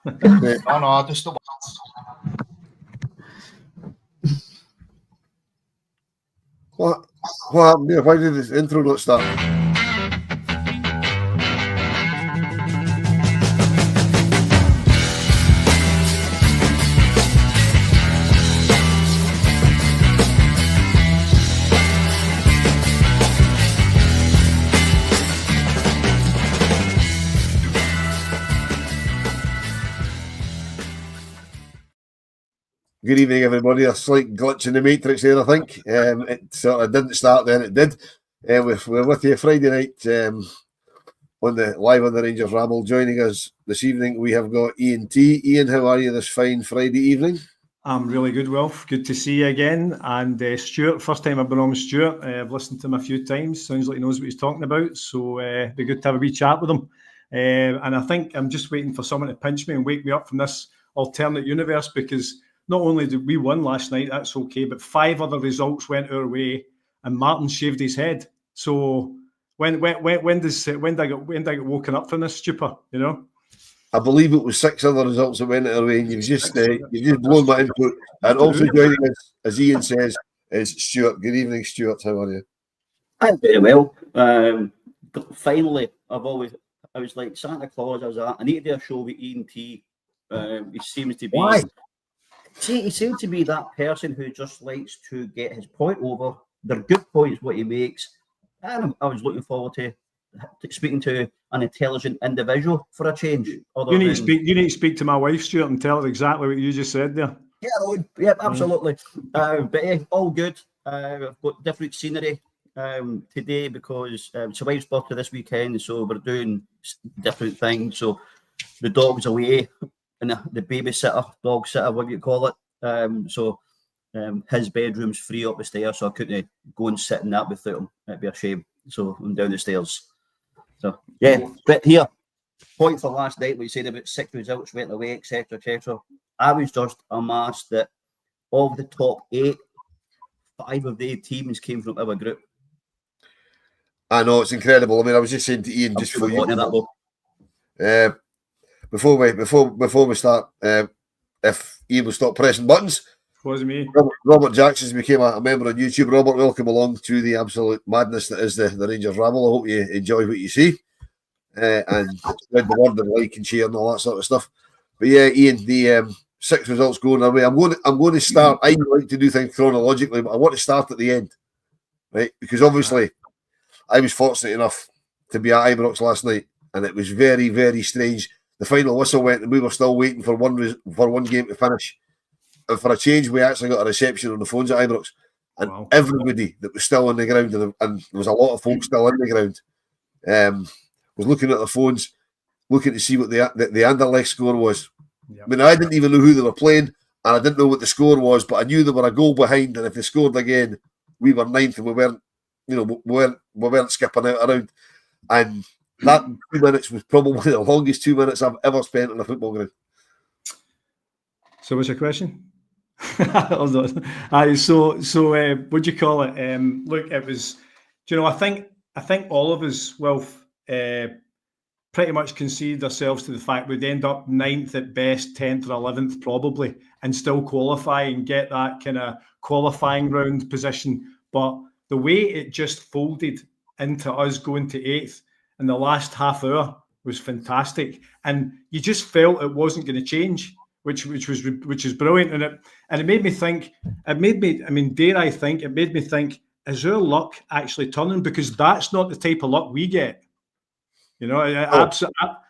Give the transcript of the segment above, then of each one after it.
No, I just don't. What happened there? Why did this intro not start? Good evening, everybody. A slight glitch in the matrix there, I think. It sort of didn't start, then it did. We're with you Friday night live on the Rangers Rabble. Joining us this evening, we have got Iain T. Iain, how are you this fine Friday evening? I'm really good, Wilf. Good to see you again. And Stewart, first time I've been on with Stewart. I've listened to him a few times. Sounds like he knows what he's talking about. So it'd be good to have a wee chat with him. And I think I'm just waiting for someone to pinch me and wake me up from this alternate universe, because not only did we win last night, that's okay, but 5 other results went our way, and Martin shaved his head. So when did I get woken up from this stupor? You know, I believe it was 6 other results that went our way, and you've just blown my input. And also joining us, as Iain says, is Stewart. Good evening, Stewart. How are you? I'm very well. Finally, I was like Santa Claus. I need to do a show with Iain T. He seems to be. Why? See, he seems to be that person who just likes to get his point over. They're good points, what he makes. And I was looking forward to speaking to an intelligent individual for a change. You need to speak to my wife, Stuart, and tell her exactly what you just said there. Yeah, absolutely. But yeah, all good. I've got different scenery today because it's my wife's birthday this weekend, so we're doing different things. So the dog's away. And the babysitter, dog sitter, whatever you call it. His bedroom's free up the stairs, so I couldn't go and sit in that without him. It'd be a shame. So I'm down the stairs. So yeah, but here, point for last night, what you said about 6 results went away, etc., etc. I was just amazed that of the top 8, 5 of the teams came from our group. I know, it's incredible. I mean, I was just saying to Iain, just for you. Before we start, if Iain will stop pressing buttons. Wasn't me. Robert Jackson's became a member on YouTube. Robert, welcome along to the absolute madness that is the Rangers Rabble. I hope you enjoy what you see. And spread the word and like and share and all that sort of stuff. But yeah, Iain, the 6 results going our way. I'm going to start. I like to do things chronologically, but I want to start at the end. Right? Because obviously I was fortunate enough to be at Ibrox last night, and it was very, very strange. The final whistle went, and we were still waiting for one game to finish. And for a change, we actually got a reception on the phones at Ibrox, and everybody that was still on the ground, and there was a lot of folks still in the ground, was looking at their phones, looking to see what the Anderlecht score was. Yep. I mean, I didn't even know who they were playing, and I didn't know what the score was, but I knew they were a goal behind, and if they scored again, we were 9th, and we weren't skipping out around, and that 2 minutes was probably the longest 2 minutes I've ever spent on a football ground. So what's your question? So what do you call it? Look, it was, I think all of us, Wilf, pretty much conceded ourselves to the fact we'd end up 9th at best, 10th or 11th probably, and still qualify and get that kind of qualifying round position. But the way it just folded into us going to 8th in the last half hour was fantastic, and you just felt it wasn't going to change, which is brilliant, and it made me think. It made me think: is our luck actually turning? Because that's not the type of luck we get. It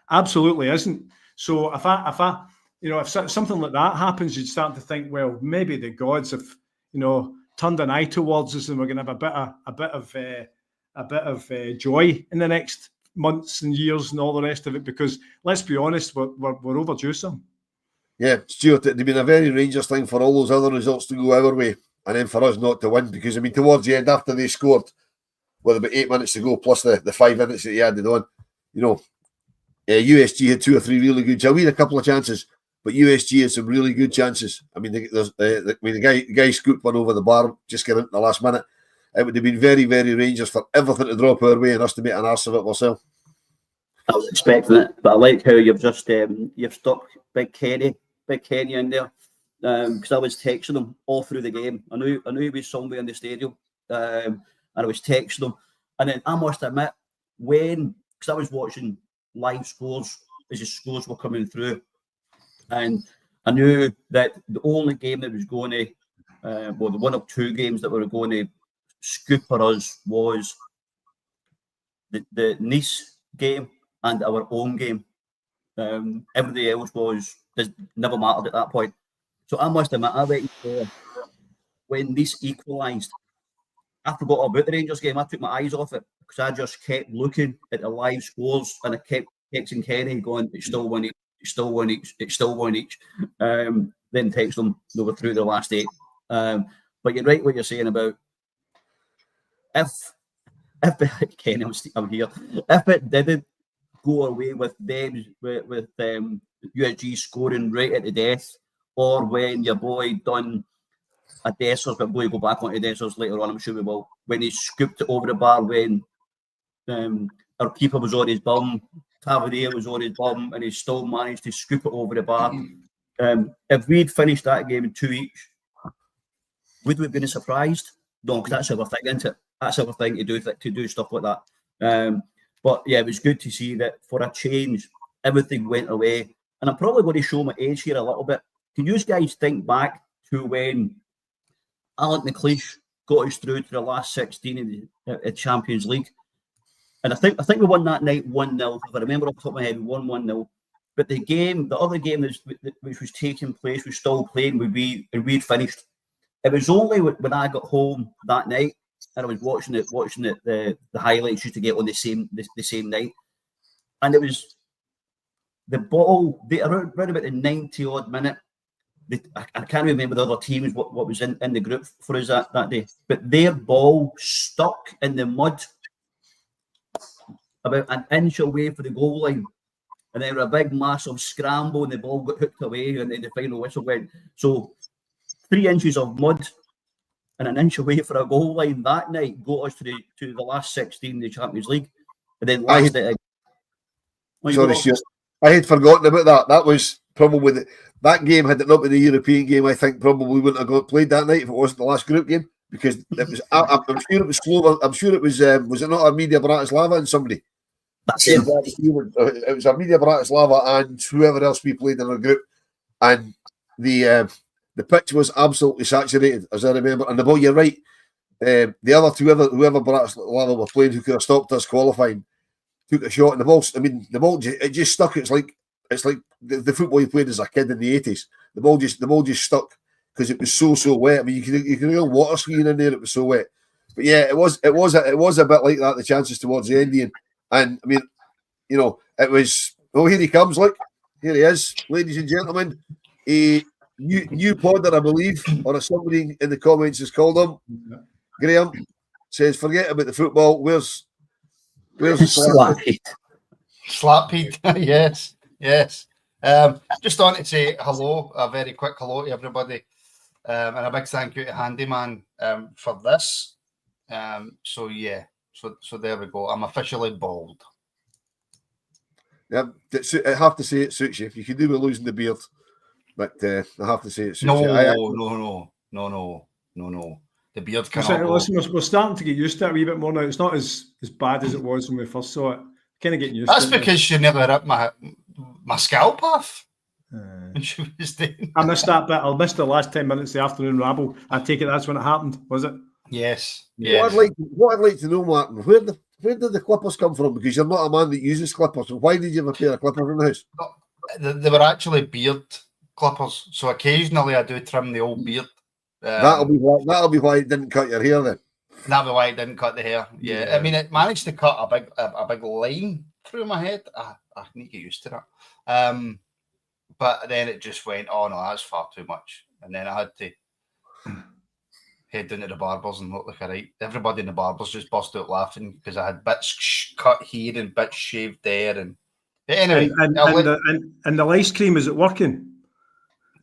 absolutely isn't. So if something like that happens, you'd start to think, well, maybe the gods have turned an eye towards us, and we're going to have a bit of joy in the next months and years and all the rest of it, because let's be honest, we're overdue some. Yeah, Stuart, it'd been a very Rangers thing for all those other results to go our way, and then for us not to win, because I mean, towards the end, after they scored with about 8 minutes to go, plus the 5 minutes that he added on, USG had 2 or 3 really good chances. We had a couple of chances, but USG had some really good chances. I mean, the guy scooped one over the bar, just getting into the last minute. It would have been very, very Rangers for everything to drop our way and us to make an arse of it ourselves. I was expecting it, but I like how you've just you've stuck Big Kenny in there, because I was texting him all through the game. I knew he was somewhere in the stadium, and I was texting him, and then I must admit, because I was watching live scores as the scores were coming through, and I knew that the only game that was going to, the one of two games that were going to scoop for us was the Nice game and our own game. Everything else never mattered at that point. So I must admit, I went when Nice equalised, I forgot about the Rangers game. I took my eyes off it because I just kept looking at the live scores and I kept texting Kenny going, it's still 1-1 each, it's still 1-1 each, it's still 1 each. Then text them, they were through the last 8. But you're right what you're saying about if Kenny, I'm here, if it didn't go away with them, with USG scoring right at the death, or when your boy done a Dessers, but we'll go back onto Dessers later on, I'm sure we will, when he scooped it over the bar when our keeper was on his bum, Tavernier was on his bum, and he still managed to scoop it over the bar. If we'd finished that game in 2 each, would we have been surprised? No, because that's our thing, isn't it? That's our thing to do stuff like that. But yeah, it was good to see that for a change, everything went away. And I'm probably going to show my age here a little bit. Can you guys think back to when Alec McLeish got us through to the last 16 in the Champions League? And I think we won that night 1-0. If I remember off the top of my head, we won 1-0. But the other game which was taking place, was still playing, we'd finished. It was only when I got home that night and I was watching the highlights used to get on the same night, and it was the ball around about the 90 odd minute. I can't remember the other teams what was in the group for us that day, but their ball stuck in the mud about an inch away from the goal line, and then a big massive scramble and the ball got hooked away and then the final whistle went. So 3 inches of mud and an inch away for a goal line that night got us to the last 16 in the Champions League. And then last night, I had forgotten about that. That was probably that game, had it not been the European game, I think probably wouldn't have got played that night if it wasn't the last group game, because it was. I'm sure it was slow. I'm sure it was it not Armedia Bratislava and somebody? That's it. It was Armedia Bratislava and whoever else we played in our group, and the pitch was absolutely saturated, as I remember. And the ball, you're right. The other two, whoever Bratislava were playing, who could have stopped us qualifying, took a shot, and the ball. I mean, the ball it just stuck. It's like the football you played as a kid in the 80s. The ball just stuck because it was so wet. I mean, you can hear water skiing in there. It was so wet. But yeah, it was a bit like that. The chances towards the end, and I mean, it was. Oh, here he comes! Look, here he is, ladies and gentlemen. New podder, I believe, or as somebody in the comments has called him. Graham says, "Forget about the football. Where's Slapheed? Slapheed, yes. Just wanted to say hello, a very quick hello to everybody, and a big thank you to Handyman for this. So there we go. I'm officially bald. Yeah, I have to say it suits you. You can do with losing the beard. But I have to say it suits you. No. The beard cannot go. Listen, we're starting to get used to it a wee bit more now. It's not as bad as it was when we first saw it. Kind of getting used to it. That's because you never ripped my scalp off. When she was doing I missed that bit. I missed the last 10 minutes of the afternoon rabble. I take it that's when it happened, was it? Yes. What I'd like to know, Martin, where did the clippers come from? Because you're not a man that uses clippers. So why did you have a pair of clippers in the house? They were actually beard clippers, so occasionally I do trim the old beard. That'll be why it didn't cut your hair then. That'll be why it didn't cut the hair. Yeah. I mean, it managed to cut a big line through my head. I need to get used to that. But then it just went, oh no, that's far too much. And then I had to head down to the barbers and look like a right. Everybody in the barbers just burst out laughing because I had bits cut here and bits shaved there. And anyway, and the ice cream, is it working?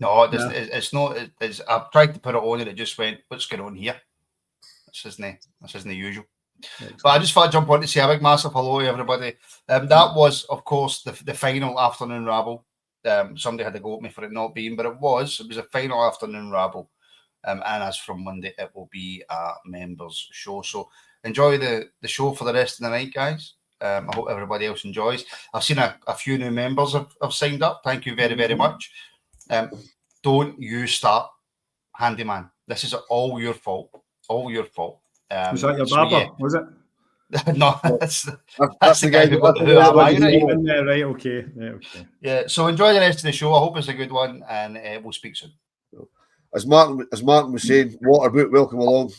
No, it's not. I've tried to put it on and it just went, what's going on here? This isn't the usual. But I just thought I'd jump on to say a big massive hello to everybody. That was, of course, the final afternoon Rabble. Somebody had to go at me for it not being, but it was a final afternoon Rabble. And as from Monday, it will be a members show. So enjoy the show for the rest of the night, guys. I hope everybody else enjoys. I've seen a few new members have signed up. Thank you very, very much. Don't you start, handyman. This is all your fault. All your fault. Was that your barber? Was it? No, that's the guy who got who am I, right? Right, okay. Yeah, so enjoy the rest of the show. I hope it's a good one, and we'll speak soon. As Martin was saying, Waterboot, welcome along.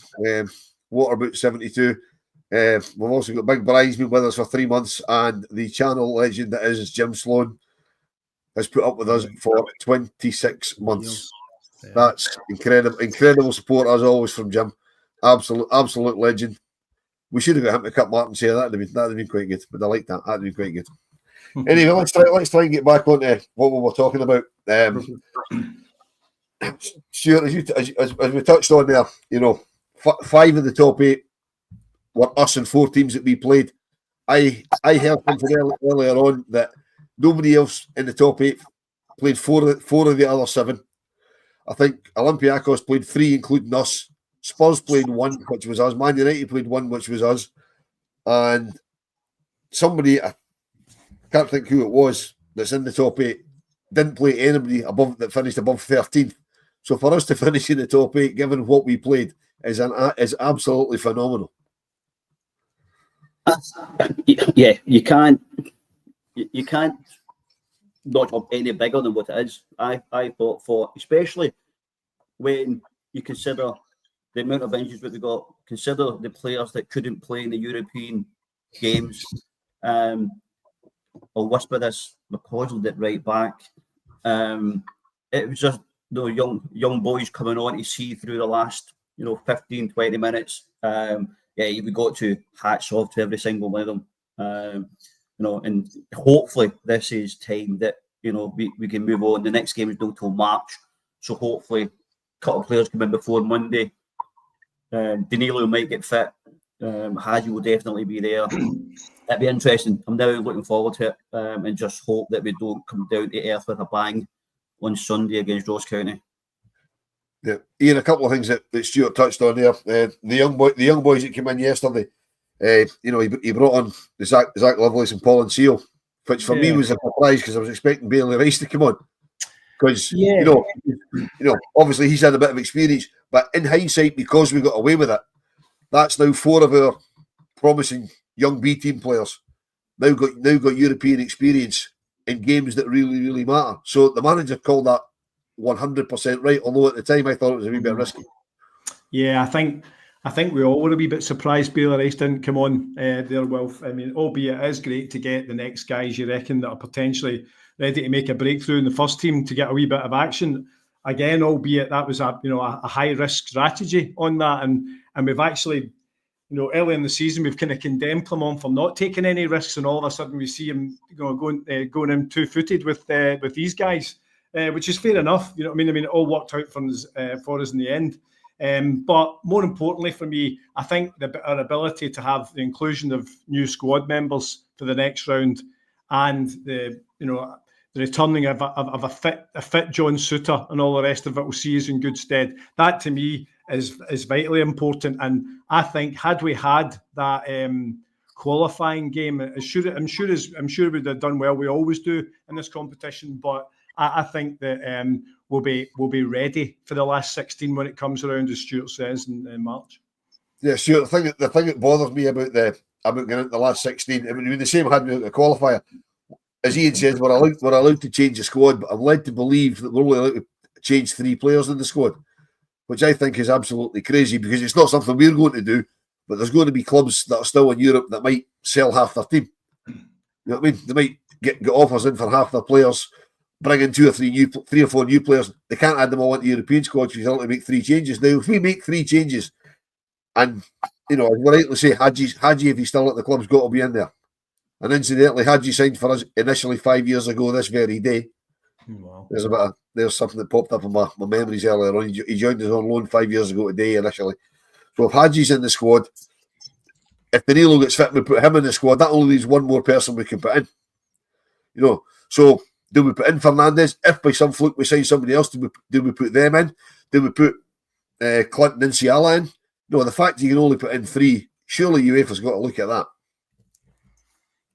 Waterboot 72. We've also got Big Brian's been with us for 3 months, and the channel legend that is Jim Sloan has put up with us for 26 months. That's incredible support as always from Jim. Absolute legend. We should have got him to cut Martin's hair. That'd have been quite good. But I like that. That'd be quite good. Anyway, let's try and get back onto what we were talking about. Stuart, as we touched on there, 5 of the top 8 were us and 4 teams that we played. I heard something earlier on that nobody else in the top 8 played 4 of the other 7. I think Olympiacos played 3, including us. Spurs played 1, which was us. Man United played 1, which was us. And somebody, I can't think who it was, that's in the top 8, didn't play anybody above that finished above 13th. So for us to finish in the top 8, given what we played, is absolutely phenomenal. Yeah, you can't notch up any bigger than what it is. I thought for, especially when you consider the amount of injuries that we got, consider the players that couldn't play in the European games. I'll whisper this, McCausland did it right back. It was just young boys coming on to see through the last 15, 20 minutes. We got to hats off to every single one of them. And hopefully this is time that we can move on. The next game is not till March, so hopefully a couple of players come in before Monday. Danilo might get fit. Hadji will definitely be there. It'd be interesting. I'm now looking forward to it, and just hope that we don't come down to earth with a bang on Sunday against Ross County. Yeah, Ian, a couple of things that Stuart touched on there. The young boys that came in yesterday. He brought on the Zach Lovelace and Paul and Seal, which for me was a surprise because I was expecting Bailey Rice to come on. Because obviously he's had a bit of experience, but in hindsight, because we got away with it, that's now 4 of our promising young B team players now got European experience in games that really, really matter. So the manager called that 100% right, although at the time I thought it was a wee bit risky. Yeah, I think we all were a wee bit surprised Bailey Rice didn't come on there, Wilf. I mean, albeit it is great to get the next guys you reckon that are potentially ready to make a breakthrough in the first team to get a wee bit of action. Again, albeit that was a high risk strategy on that, and we've actually, early in the season we've kind of condemned Clement for not taking any risks, and all of a sudden we see him going in 2-footed with these guys, which is fair enough. I mean, it all worked out for us in the end. But more importantly for me, I think our ability to have the inclusion of new squad members for the next round, and the returning of a fit John Souttar and all the rest of it will see us in good stead. That to me is vitally important. And I think had we had that qualifying game, I'm sure we'd have done well. We always do in this competition, but I think that we'll be ready for the last 16 when it comes around, as Stuart says, in March. Yeah, Stuart. The thing that bothers me about getting into the last 16, it would be the same had we got the qualifier. As Ian says, we're allowed to change the squad, but I'm led to believe that we're only allowed to change 3 players in the squad, which I think is absolutely crazy because it's not something we're going to do, but there's going to be clubs that are still in Europe that might sell half their team. You know what I mean? They might get offers in for half their players, bring in 3 or 4 new players. They can't add them all into European squads because they'll only make 3 changes. Now, if we make 3 changes, and as we rightly say, Hadji, if he's still at the club's got to be in there. And incidentally, Hadji signed for us initially 5 years ago this very day. Wow. There's something that popped up in my memories earlier on. He joined us on loan 5 years ago today initially. So if Hadji's in the squad, if Danilo gets fit and we put him in the squad, that only leaves one more person we can put in. You know, so do we put in Fernandes? If by some fluke we sign somebody else, do we put them in? Do we put Clinton and Ciala in? No, the fact you can only put in 3, surely UEFA's got to look at that.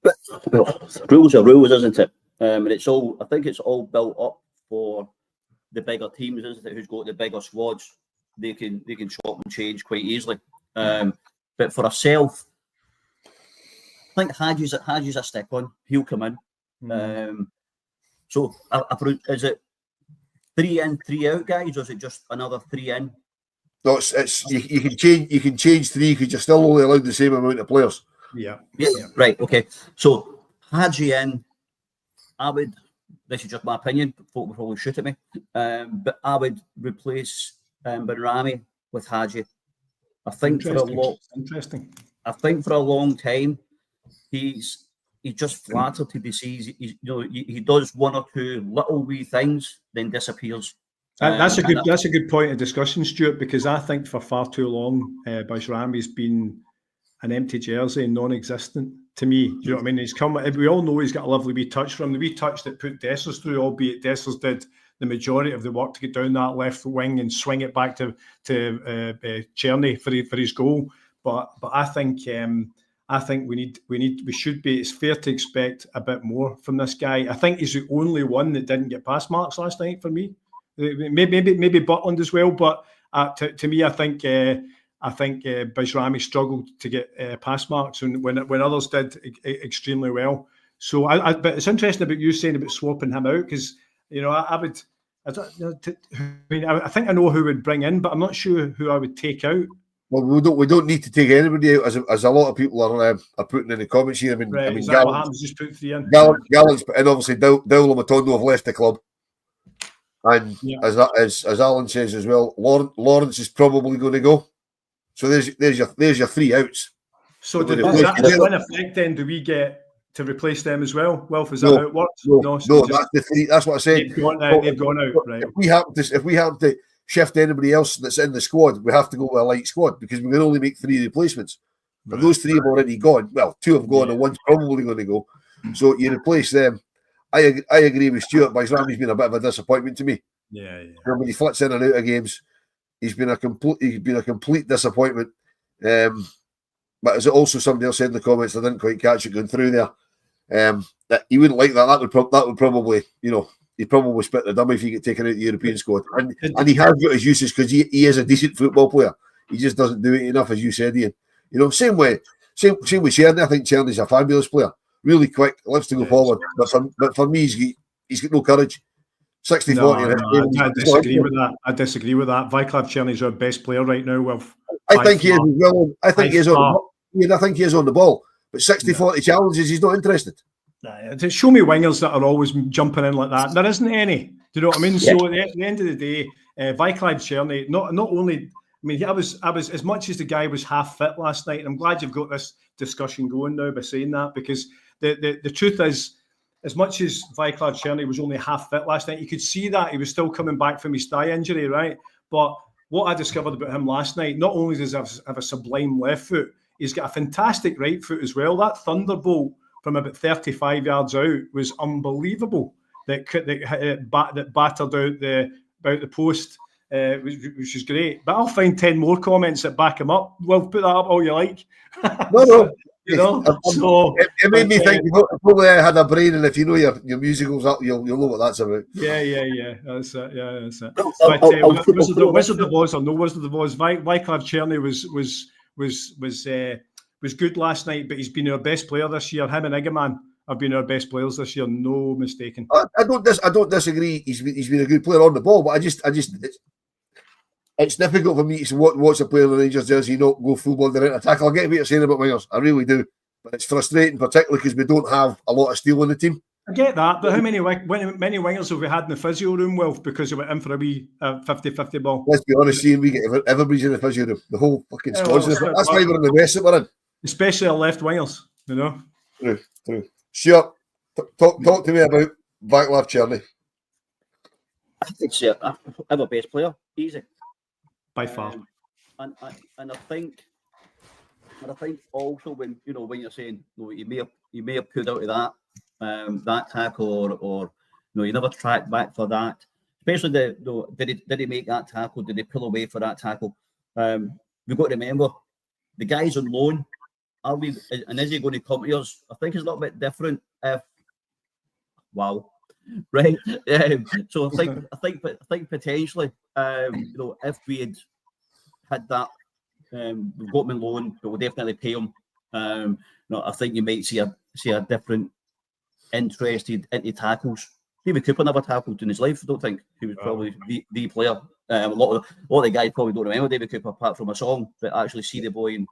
But well, rules are rules, isn't it? And it's all, I think it's all built up for the bigger teams, isn't it? Who's got the bigger squads, they can swap and change quite easily. But for ourselves, I think Hadji's a stick on. He'll come in. So is it 3 in, 3 out, guys, or is it just another 3 in? No, it's you can change 3 because you're still only allowed the same amount of players. Yeah. Right. Okay. So Hadji in, I would. This is just my opinion. Folk will probably shoot at me, but I would replace Benrahma with Hadji. I think for a long time, he's just flattered to be seen. He does 1 or 2 little wee things, then disappears. That's a good point of discussion, Stuart, because I think for far too long, Benrahma's been an empty jersey, non-existent to me. Do you know what I mean? He's come. We all know he's got a lovely wee touch from the wee touch that put Dessers through, albeit Dessers did the majority of the work to get down that left wing and swing it back to Černý for his goal. But I think we should be. It's fair to expect a bit more from this guy. I think he's the only one that didn't get pass marks last night for me. Maybe Butland as well, but to me, I think Benrahma struggled to get pass marks, and when others did extremely well. So, but it's interesting about you saying about swapping him out, because I think I know who would bring in, but I'm not sure who I would take out. Well, we don't need to take anybody out, as a lot of people are putting in the comments here. Is that what happens? Just put 3 in. Gallant's put in, obviously. Dowell and Matondo have left the club. And as Alan says as well, Lawrence is probably going to go. So there's your 3 outs. So does that in effect then? Do we get to replace them as well? Wilf, is that how it works? No, that's the 3. That's what I said. They've gone out. Right. If we happen to shift anybody else that's in the squad, we have to go with a light squad because we can only make 3 replacements. But those 3 have already gone. Well, 2 have gone and one's probably going to go. So you replace them. I agree with Stuart. Benrahma's been a bit of a disappointment to me. Yeah. When he flits in and out of games, he's been a complete disappointment. But as also somebody else said in the comments, I didn't quite catch it going through there. That he wouldn't like that. That would probably, he'd probably spit the dummy if he get taken out of the European squad. And he has got his uses because he is a decent football player. He just doesn't do it enough, as you said, Ian. Same with Černý. I think Černy's a fabulous player. Really quick, loves to go forward. But for me, he's got no courage. 60-40. I disagree with that. Václav Černy's our best player right now. Well, I think he is as well. I think he is on the ball. But 60-40 challenges, he's not interested. Show me wingers that are always jumping in like that. There isn't any. Do you know what I mean? Yeah. So at the end of the day, Václav Černý, not only. I mean, I was as much as the guy was half fit last night. And I'm glad you've got this discussion going now by saying that, because the truth is, as much as Václav Černý was only half fit last night, you could see that he was still coming back from his thigh injury, right? But what I discovered about him last night, not only does he have a sublime left foot, he's got a fantastic right foot as well. That thunderbolt from about 35 yards out was unbelievable. That battered out the post, which is great. But I'll find 10 more comments that back him up. Well, put that up all you like. No. So it made me think. Probably I had a brain, and if you know your musicals up, you'll know what that's about. Yeah. That's it. But Wizard of Oz or no Wizard of Oz, Václav Černý was good last night, but he's been our best player this year. Him and Igaman have been our best players this year, no mistaken. I don't disagree. He's been a good player on the ball, but it's difficult for me to watch a player in the Rangers jersey not go full blown direct attack. I'll get what you're saying about wingers, I really do, but it's frustrating, particularly because we don't have a lot of steel in the team. I get that, but how many wingers have we had in the physio room, Wilf, because we went in for a wee 50-50 ball? Let's be honest, Ian, we get everybody's in the physio room. The whole fucking squad's in it. That's why we're in the mess that we're in. Especially our left wingers, True. Stuart, talk to me about Václav Černý. I think he's our best player, easy. By far. And I think But I think also when you're saying you may have pulled out of that tackle or you never tracked back for that. Especially did he make that tackle? Did he pull away for that tackle? We've got to remember the guy's on loan. Are we? And is he going to come to us? I think it's a little bit different. Right. So I think potentially, if we had that, we've got him on loan, but we'll definitely pay him. I think you might see a different interested into tackles. David Cooper never tackled in his life. I don't think he was probably the player. A lot of the guys probably don't remember David Cooper apart from a song, but actually see the boy in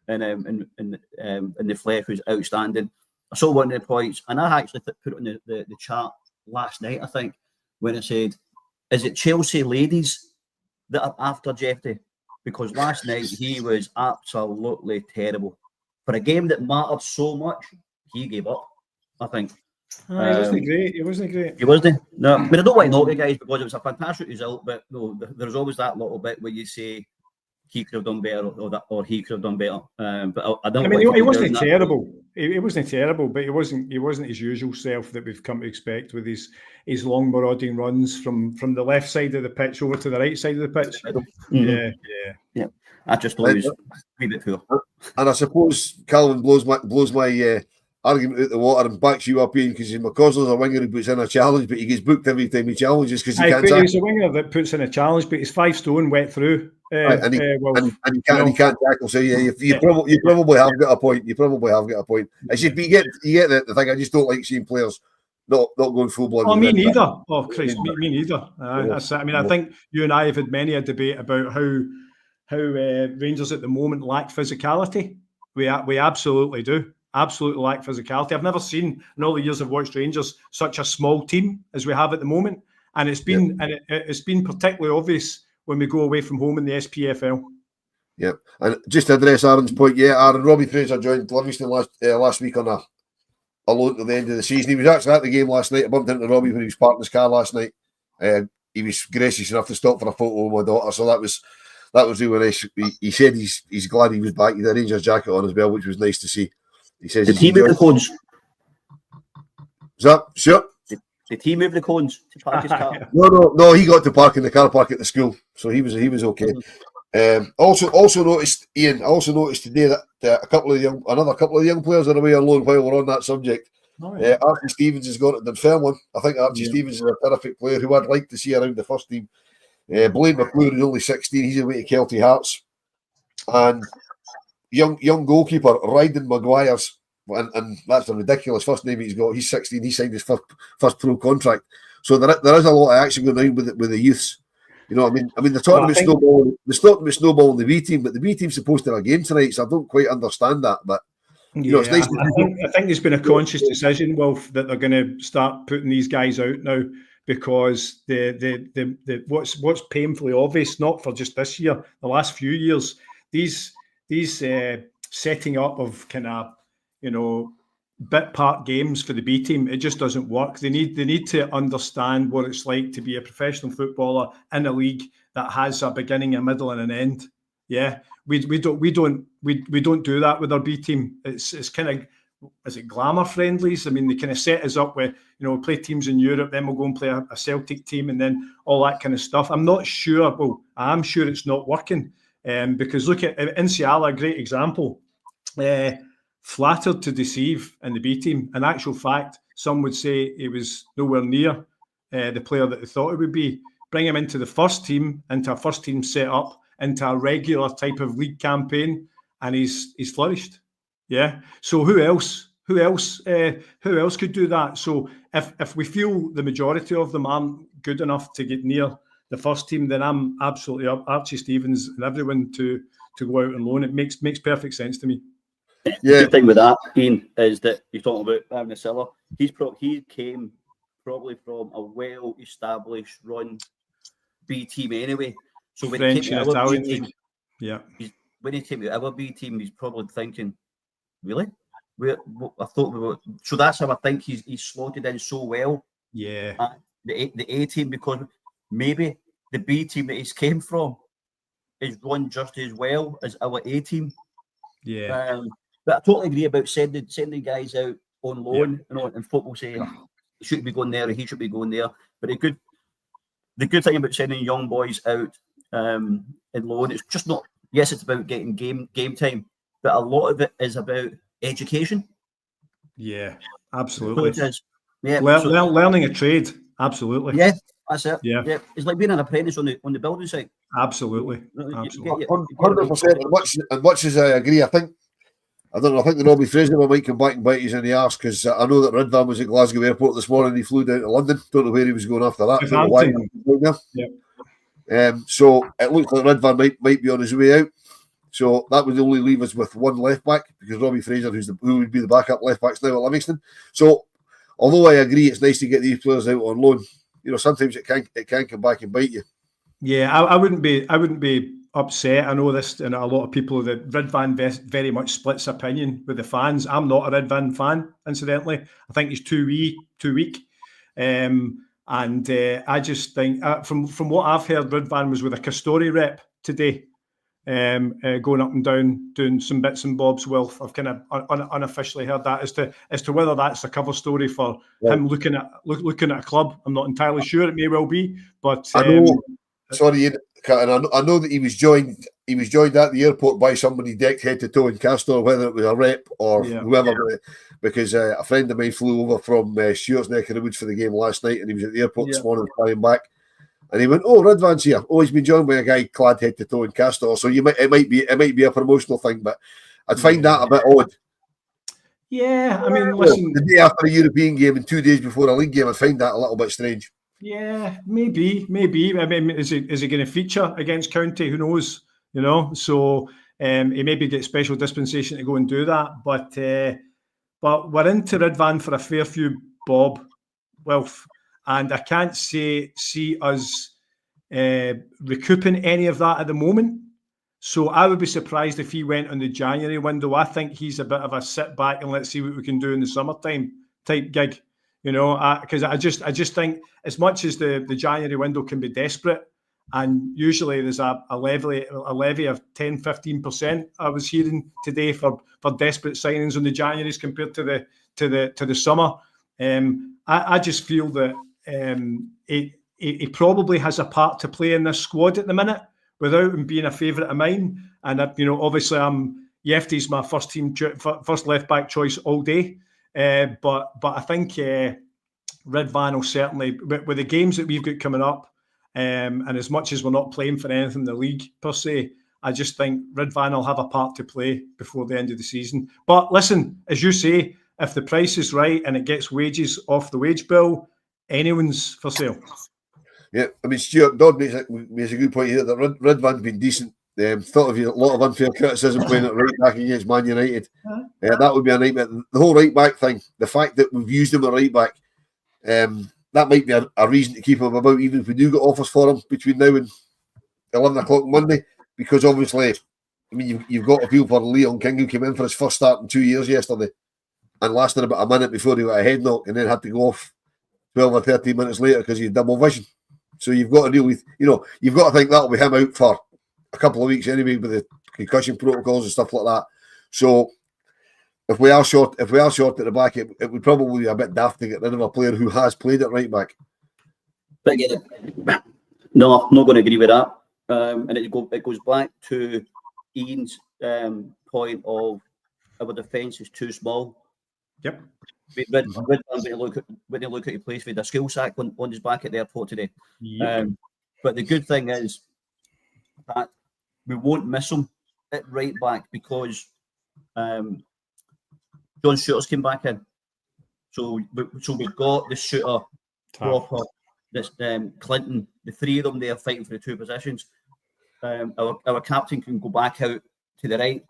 the flesh was outstanding. I saw one of the points, and I actually put it in the chat last night, I think, when I said, is it Chelsea ladies that are after Jeffrey? Because last night he was absolutely terrible. For a game that mattered so much, he gave up, I think. He wasn't great. He wasn't. No, I mean, I don't want to knock the guys because it was a fantastic result, but no, there's always that little bit where you say he could have done better or he could have done better. But I don't. I mean, he wasn't terrible. He wasn't terrible, but he wasn't his usual self that we've come to expect with his long marauding runs from the left side of the pitch over to the right side of the pitch. Mm-hmm. Yeah. I just thought he was a wee bit poor. And I suppose Calvin blows my argument out the water and backs you up, Ian, because McCausland's a winger who puts in a challenge, but he gets booked every time he challenges because he can't. He's a winger that puts in a challenge, but he's 5 stone wet through. And he can't tackle. So you probably have got a point. It's just, you get the thing. I just don't like seeing players not going full blown. Oh, me neither. Oh, Christ, me neither. That's it. I mean, I think you and I have had many a debate about how Rangers at the moment lack physicality. We absolutely do. Absolutely lack physicality. I've never seen in all the years I've watched Rangers such a small team as we have at the moment, and it's been it's been particularly obvious when we go away from home in the SPFL. Yeah, and just to address Aaron's point, Aaron, Robbie Fraser joined Livingston last week on a loan to the end of the season. He was actually at the game last night. I bumped into Robbie when he was parking his car last night. He was gracious enough to stop for a photo with my daughter, so that was really nice. He said he's glad he was back. He had a Rangers jacket on as well, which was nice to see. He says, did he move the cones? Is that sure? Did he move the cones to park his car? No. He got to park in the car park at the school, so he was okay. Also noticed, Ian. Also noticed today that another couple of young players are away on loan. While we're on that subject, Archie Stevens has gone to Dunfermline. I think Archie Stevens is a terrific player who I'd like to see around the first team. Blaine McClure is only 16. He's away to Kelty Hearts, and young goalkeeper Ryden Maguire's, and that's a ridiculous first name he's got. He's 16. He signed his first pro contract. So there is a lot of action going on with the youths. You know what I mean? They're talking about snowball. They're talking about snowball in the B team, but the B team's supposed to have a game tonight, so I don't quite understand that. But it's nice. I think there's been a conscious decision, Wilf, that they're going to start putting these guys out now because the what's painfully obvious, not for just this year, the last few years, these setting up of kind of bit part games for the B team, it just doesn't work. They need to understand what it's like to be a professional footballer in a league that has a beginning, a middle, and an end. Yeah, we don't do that with our B team. It's kind of, is it glamour friendlies? I mean, they kind of set us up with play teams in Europe, then we'll go and play a Celtic team, and then all that kind of stuff. I'm not sure. Well, I'm sure it's not working because look at Insiala, a great example. Flattered to deceive in the B team. In actual fact, some would say he was nowhere near the player that they thought he would be. Bring him into the first team, into a first team set up, into a regular type of league campaign, and he's flourished. Yeah. So who else could do that? So if we feel the majority of them aren't good enough to get near the first team, then I'm absolutely up Archie Stevens and everyone to go out on loan. It makes perfect sense to me. The thing with that, Ian, is that you're talking about having a seller. He came probably from a well-established run B team anyway. So when French he came and to our Italian B team, when he came to our B team, he's probably thinking, really? I thought we were. So that's how I think he's slotted in so well. Yeah. The A team, because maybe the B team that he's came from is run just as well as our A team. Yeah. But I totally agree about sending guys out on loan. You know, and football say he should be going there, or he should be going there. But the good thing about sending young boys out in loan, it's just not. Yes, it's about getting game time, but a lot of it is about education. Yeah, absolutely. So it is. Yeah, learning a trade. Absolutely. Yeah, that's it. Yeah. It's like being an apprentice on the building site. Absolutely. 100%. And much as I agree, I think the Robbie Fraser might come back and bite us in the arse, because I know that Ridvan was at Glasgow Airport this morning. He flew down to London. Don't know where he was going after that. Don't know why he was going there. So it looks like Ridvan might be on his way out. So that would only leave us with one left back, because Robbie Fraser, who would be the backup left backs now at Livingston. So although I agree it's nice to get these players out on loan, you know, sometimes it can come back and bite you. Yeah, I wouldn't be upset. I know this, and a lot of people that Ridvan very much splits opinion with the fans. I'm not a Ridvan fan, incidentally. I think he's too weak. And I just think, from what I've heard, Ridvan was with a Castore rep today, going up and down, doing some bits and bobs. Wilf, I've kind of unofficially heard that. As to whether that's a cover story for him looking at a club, I'm not entirely sure. It may well be, but I know. Sorry, and I know that he was joined at the airport by somebody decked head to toe in Castor, whether it was a rep or whoever, because a friend of mine flew over from Stewart's neck of the woods for the game last night, and he was at the airport this morning flying back, and he went, "Oh, Ridvan's here. Oh, he's been joined by a guy clad head to toe in Castor." So it might be a promotional thing, but I'd find that a bit odd. Yeah, I mean, listen, the day after a European game and 2 days before a league game, I'd find that a little bit strange. Yeah, maybe. I mean, is he going to feature against County? Who knows? You know, so he maybe get special dispensation to go and do that. But we're into Ridvan for a fair few, Bob, Wilf, and I can't see us recouping any of that at the moment. So I would be surprised if he went on the January window. I think he's a bit of a sit back and let's see what we can do in the summertime type gig. You know, because I just think, as much as the January window can be desperate, and usually there's a levy of 10-15%, I was hearing today for desperate signings on the Januaries compared to the summer. I just feel that he probably has a part to play in this squad at the minute, without him being a favourite of mine. And obviously Yefty's my first left back choice all day. But I think Ridvan will certainly, with the games that we've got coming up, and as much as we're not playing for anything in the league per se, I just think Ridvan will have a part to play before the end of the season. But listen, as you say, if the price is right and it gets wages off the wage bill, anyone's for sale. Yeah, I mean, Stuart Dodd makes a good point here that Ridvan's been decent. Thought of you a lot of unfair criticism playing at right back against Man United. That would be a nightmare. The whole right back thing, the fact that we've used him at right back, that might be a reason to keep him about, even if we do get offers for him between now and 11 o'clock Monday. Because obviously, I mean, you've got to feel for Leon King, who came in for his first start in 2 years yesterday and lasted about a minute before he got a head knock and then had to go off 12 or 13 minutes later because he had double vision. So you've got to deal with, you've got to think that'll be him out for a couple of weeks anyway, with the concussion protocols and stuff like that. So if we are short at the back, it would probably be a bit daft to get rid of a player who has played at right back. No, I'm not going to agree with that. And it goes back to Ian's point of our defence is too small. Yep. When you look at your place with a skill sack on his back at the airport today. Yep. But the good thing is that we won't miss him at right back because John Shooter's came back in. So we've got the Shooter, Proper, this Clinton, the three of them there fighting for the two positions. Our captain can go back out to the right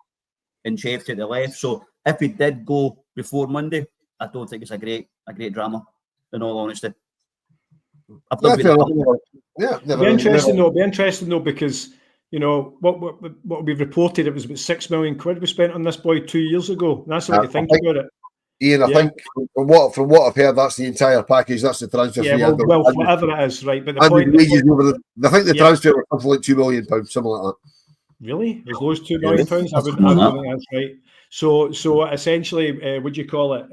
and Jeff to the left. So if he did go before Monday, I don't think it's a great drama, in all honesty. It'll be interesting though, because what we've reported, it was about £6 million we spent on this boy 2 years ago. And that's the way to think about it. Ian, I think from what I've heard, that's the entire package. That's the transfer fee. Yeah, whatever it is, right? But the point, I think the transfer was something like £2 million, something like that. Really? Was those £2 million? I don't think that's right. So essentially, would you call it?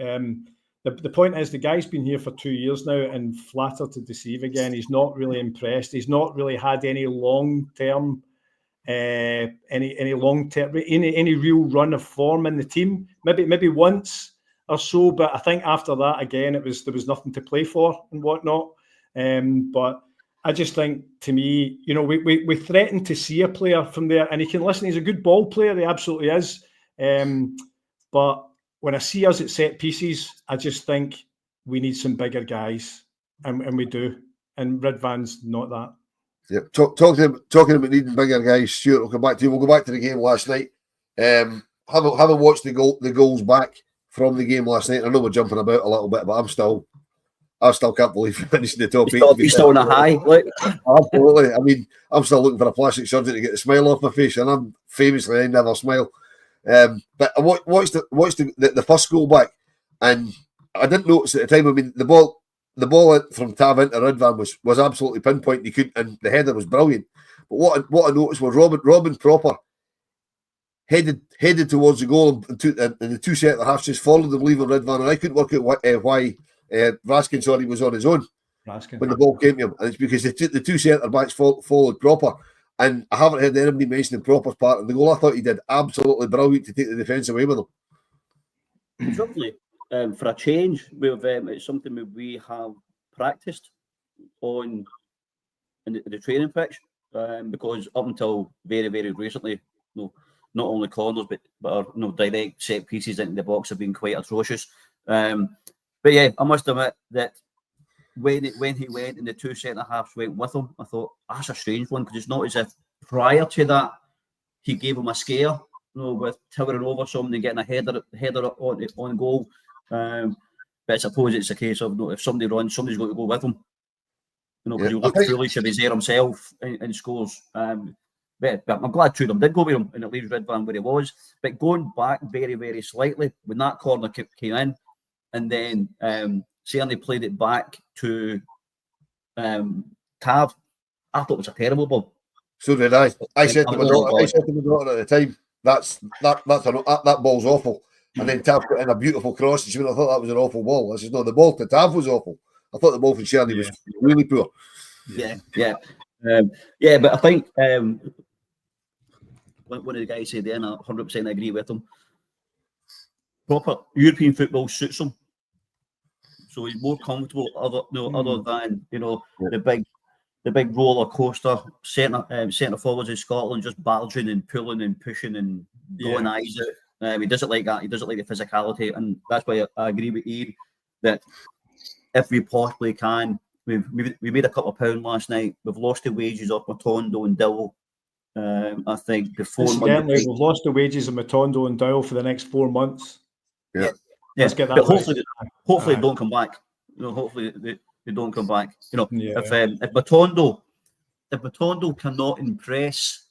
The point is, the guy's been here for 2 years now, and flattered to deceive again. He's not really impressed. He's not really had any long-term, any real run of form in the team. Maybe once or so, but I think after that, again, there was nothing to play for and whatnot. But I just think, to me, we threaten to see a player from there, and he can listen. He's a good ball player. He absolutely is. But when I see us at set pieces, I just think we need some bigger guys, and we do. And Ridvan's not that. Yeah, talking about needing bigger guys, Stuart. We'll go back to the game last night. Haven't watched the goals back from the game last night. I know we're jumping about a little bit, but I still can't believe we finished in the top 8. He's still on a high. Absolutely. I mean, I'm still looking for a plastic surgeon to get the smile off my face, and I'm famously, I never smile. But I watched the first goal back, and I didn't notice at the time. I mean, the ball from Tav into Ridvan was absolutely pinpoint. He could, and the header was brilliant. But what I noticed was Robin proper headed towards the goal, and the two centre halves just followed them, leaving Ridvan, and I couldn't work out why Raskin was on his own when the ball came to him, and it's because the two centre backs followed proper. And I haven't heard anybody mentioning Proper's part of the goal. I thought he did absolutely brilliant to take the defence away with him. Certainly, for a change, it's something we have practiced on in the training pitch, because up until very, very recently, not only corners but our direct set pieces into the box have been quite atrocious. But yeah, I must admit that when he went and the two centre halves went with him, I thought that's a strange one, because it's not as if prior to that he gave him a scare, with towering over somebody and getting a header on goal. But I suppose it's a case of if somebody runs, somebody's got to go with him. Because he'll look foolish if he's there himself and scores. But I'm glad two of them did go with him, and it leaves Ridvan where he was. But going back very, very slightly, when that corner came in, and then certainly played it back to Tav, I thought it was a terrible ball. So did I. I said to my daughter at the time, that ball's awful. And then Tav put in a beautiful cross, and she went, I thought that was an awful ball. I said, no, the ball to Tav was awful. I thought the ball from Shirley was really poor. Yeah. But I think one of the guys said there, and I 100% agree with him. Proper European football suits him, so he's more comfortable. Other than the big roller coaster centre forwards in Scotland, just barging and pulling and pushing and going eyes out. He doesn't like that. He doesn't like the physicality, and that's why I agree with Iain that if we possibly can, we made a couple of pounds last night. We've lost the wages of Matondo and Dowell. I think before we've lost the wages of Matondo and Dowell for the next 4 months. Yeah. Let's get that. But hopefully they don't come back. Hopefully they don't come back. If Matondo cannot impress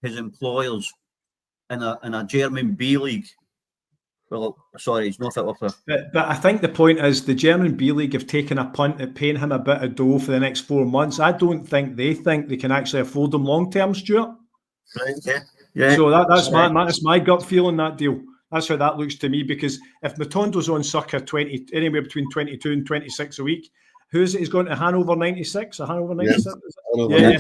his employers in a German B League, well, sorry, he's not fit up there. But I think the point is the German B League have taken a punt at paying him a bit of dough for the next 4 months. I don't think they can actually afford him long term, Stuart. Right. Yeah. So that's my gut feeling, that deal. That's how that looks to me, because if Matondo's on circa 20, anywhere between 22 and 26 a week, who's it? He's going to Hanover 96? A Hanover 96? Yeah.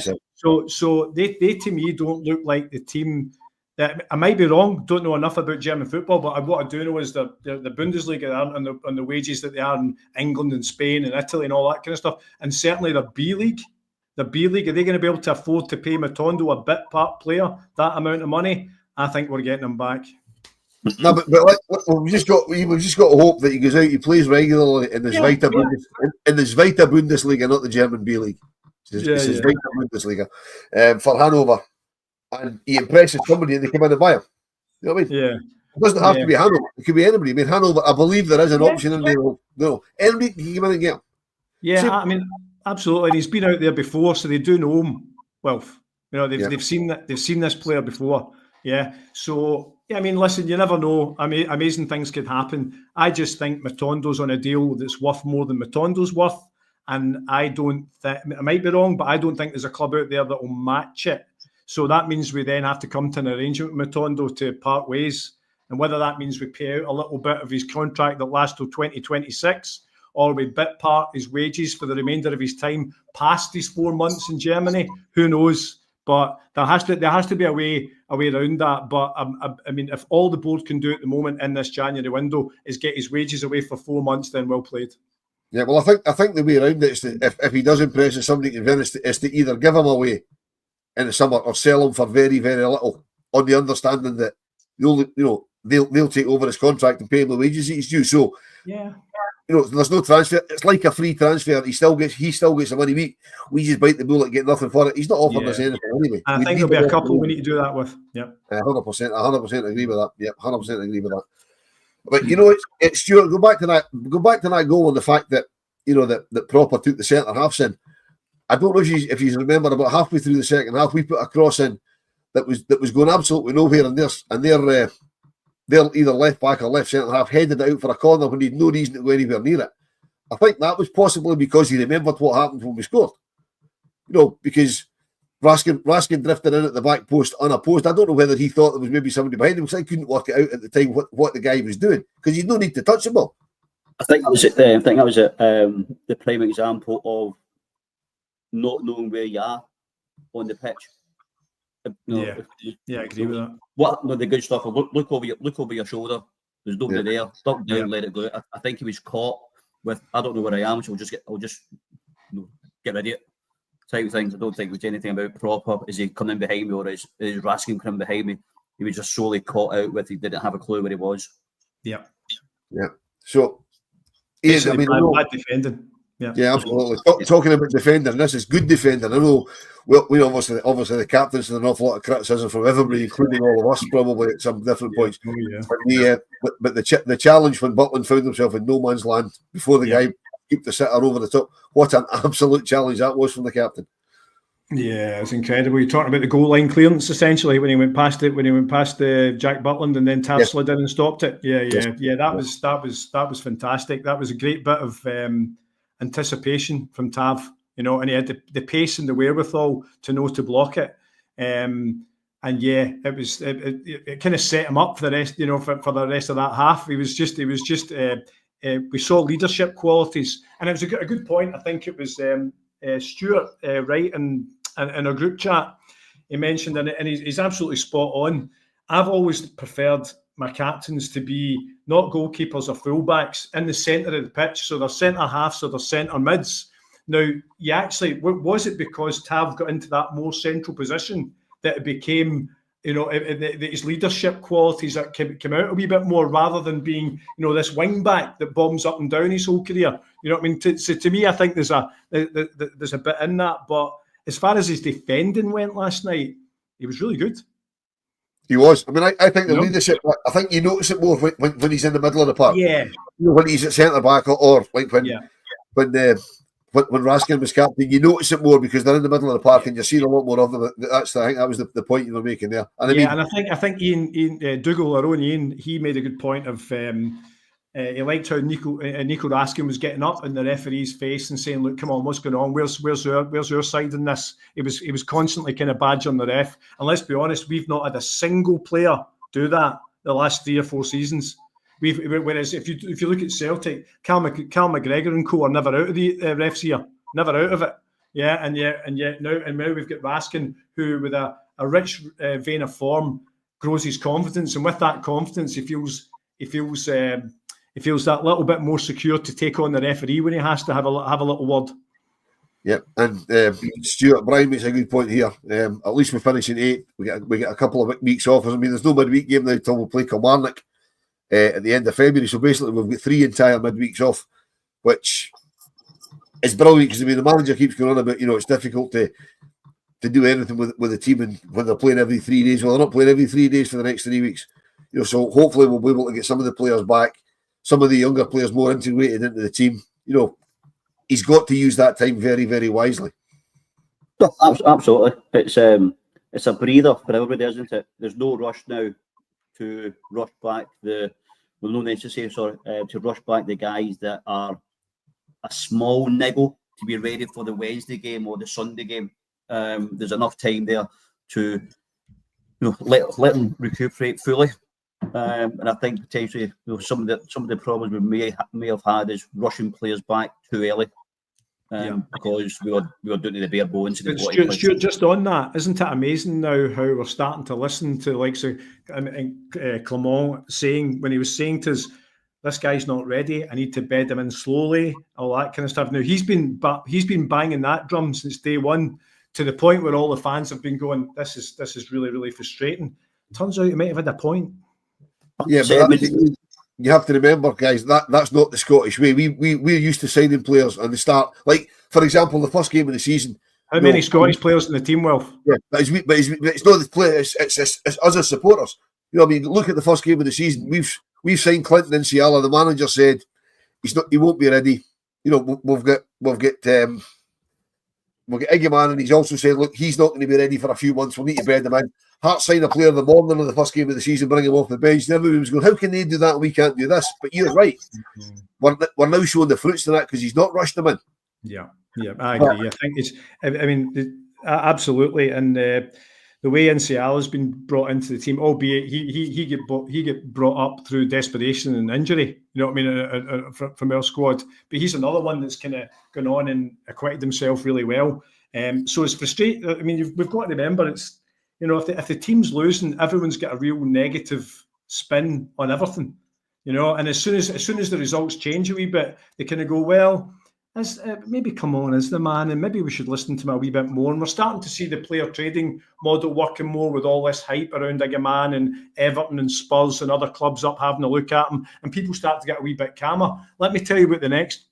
So they to me don't look like the team. That I might be wrong. Don't know enough about German football, but what I do know is the Bundesliga aren't on the wages that they are in England and Spain and Italy and all that kind of stuff. And certainly the B League, are they going to be able to afford to pay Matondo, a bit part player, that amount of money? I think we're getting him back. No, but we've just got to hope that he goes out. He plays regularly in this Vita Bundesliga, not the German B League. It's his Vita Bundesliga for Hanover, and he impresses somebody, and they come in and buy him. You know what I mean? Yeah. It doesn't have to be Hanover. It could be anybody. I mean, Hanover. I believe there is an option in there. No, anybody can come in and get him. Yeah, I mean, absolutely. And he's been out there before, so they do know him well. They've seen that. They've seen this player before. Yeah. So. Yeah, I mean, listen, you never know. I mean, amazing things could happen. I just think Matondo's on a deal that's worth more than Matondo's worth. And I might be wrong, but I don't think there's a club out there that will match it. So that means we then have to come to an arrangement with Matondo to part ways. And whether that means we pay out a little bit of his contract that lasts till 2026, or we bit part his wages for the remainder of his time past these 4 months in Germany, who knows? But there has to be a way around that. But I mean, if all the board can do at the moment in this January window is get his wages away for 4 months, then well played. Yeah, well, I think the way around it is if he does impress us, somebody can is to either give him away in the summer or sell him for very, very little, on the understanding that they'll take over his contract and pay him the wages he's due. So yeah. There's no transfer. It's like a free transfer. He still gets the money. We just bite the bullet, get nothing for it. He's not offering us anything anyway. I think there'll be a couple we need to do that with. Yeah, 100% agree with that. Yeah, 100% agree with that. But it's Stewart. Go back to that goal and the fact that that Proper took the centre halves in. I don't know if you remember, about halfway through the second half, we put a cross in that was going absolutely nowhere, and they're either left back or left centre half headed it out for a corner when he had no reason to go anywhere near it. I think that was possibly because he remembered what happened when we scored. Because Raskin drifted in at the back post unopposed. I don't know whether he thought there was maybe somebody behind him, because I couldn't work it out at the time what the guy was doing, because he'd no need to touch the ball. I think that was the prime example of not knowing where you are on the pitch. I agree with that. The good stuff. Look over your shoulder. There's nobody there. Duck down, let it go. I think he was caught with, I don't know where I am, so I'll just get rid of it type of things. I don't think it was anything about Proper. Is he coming behind me, or is Raskin coming behind me? He was just solely caught out with. He didn't have a clue where he was. Yeah. So, Iain, bad defending. Yeah, absolutely. Talking about defending, this is good defending. I know. We obviously the captain's had an awful lot of criticism from everybody, including all of us, probably at some different points. But the challenge when Butland found himself in no man's land before the guy kept the sitter over the top. What an absolute challenge that was from the captain. Yeah, it's incredible. You're talking about the goal line clearance essentially when he went past Jack Butland, and then Tav slid in and stopped it. That was fantastic. That was a great bit of anticipation from Tav. And he had the pace and the wherewithal to know to block it. It kind of set him up for the rest, for the rest of that half. We saw leadership qualities, and it was a good point. I think it was Stewart, right, in a group chat. He mentioned, and he's absolutely spot on. I've always preferred my captains to be not goalkeepers or fullbacks in the centre of the pitch. So they're centre halves or they're centre mids. Now, was it because Tav got into that more central position that it became, his leadership qualities that came out a wee bit more, rather than being, this wing back that bombs up and down his whole career? You know what I mean? To me, I think there's a bit in that. But as far as his defending went last night, he was really good. He was. I mean, I think the leadership. I think you notice it more when he's in the middle of the park. Yeah. When he's at centre back, or like when Raskin was captain, you notice it more because they're in the middle of the park and you're seeing a lot more of them. I think that was the point you were making there. And I think Iain Dougal, our own Iain, he made a good point of he liked how Nico Raskin was getting up in the referee's face and saying, "Look, come on, what's going on? Where's your side in this?" He was constantly kind of badgering the ref. And let's be honest, we've not had a single player do that the last 3 or 4 seasons. Whereas if you look at Celtic, Cal McGregor and co are never out of the refs here, never out of it. And yet now we've got Raskin, who with a rich vein of form grows his confidence, and with that confidence, he feels that little bit more secure to take on the referee when he has to have a little word. Yep, and Stuart Bryan makes a good point here. At least we're finishing 8th. We get a couple of weeks off. I mean, there's no midweek game now until we play Kilmarnock at the end of February. So basically, we've got 3 entire midweeks off, which is brilliant because the manager keeps going on about it's difficult to do anything with the team and when they're playing every 3 days. Well, they're not playing every 3 days for the next 3 weeks. So hopefully we'll be able to get some of the players back, some of the younger players more integrated into the team. He's got to use that time very, very wisely. Absolutely. It's a breather for everybody, isn't it? There's no rush now to rush back to rush back the guys that are a small niggle to be ready for the Wednesday game or the Sunday game. There's enough time there to let them recuperate fully. And I think potentially some of the problems we may have had is rushing players back too early. Because we were doing the bare bones. Stuart, just on that, isn't it amazing now how we're starting to listen to likes of Clement saying, when he was saying to us, this guy's not ready, I need to bed him in slowly, all that kind of stuff. Now he's been banging that drum since day one, to the point where all the fans have been going, this is really, really frustrating. Turns out he might have had a point. Yeah, but you have to remember, guys, that's not the Scottish way. We're used to signing players and they start, like, for example, the first game of the season. How many Scottish players in the team, Wilf? Yeah, but it's not the players, it's us as supporters. You know what I mean? Look at the first game of the season. We've signed Clinton and Ciala. The manager said he won't be ready. You know, we've got Iggy Man, and he's also said, look, he's not going to be ready for a few months. We'll need to bed him in. Hearts sign a player the morning of the first game of the season, bring him off the bench. And everybody was going, how can they do that and we can't do this? But you're right. We're now showing the fruits of that because he's not rushed them in. Yeah, I agree. I think absolutely. And the way Ciala has been brought into the team, albeit he get brought up through desperation and injury, you know what I mean, from our squad. But he's another one that's kind of gone on and acquitted himself really well. So it's frustrating. I mean, we've got to remember, it's, you know, if the team's losing, everyone's got a real negative spin on everything, you know. And as soon as the results change a wee bit, they kind of go, well, maybe Clement is the man, and maybe we should listen to him a wee bit more. And we're starting to see the player trading model working more with all this hype around Iggy and Everton and Spurs and other clubs up having a look at him, and people start to get a wee bit calmer. Let me tell you what the next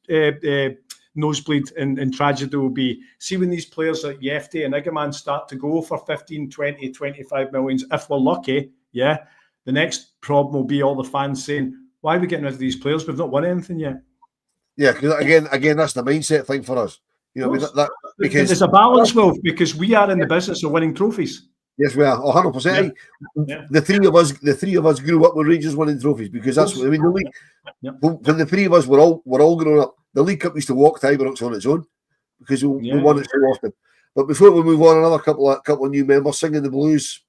nosebleed and tragedy will be. See, when these players like Yefty and Iggy start to go for 15, 20, 25 millions, if we're lucky, the next problem will be all the fans saying, why are we getting rid of these players? We've not won anything yet. Yeah, because again, that's the mindset thing for us. You know, because there's a balance, Wilf, because we are in the business of winning trophies. Yes, we are 100%. Yeah. The three of us grew up with Rangers winning trophies because that's what I mean. The league, when the three of us were all growing up, the League Cup used to walk to Ibrox on its own because we won it so often. But before we move on, another couple of new members singing the blues.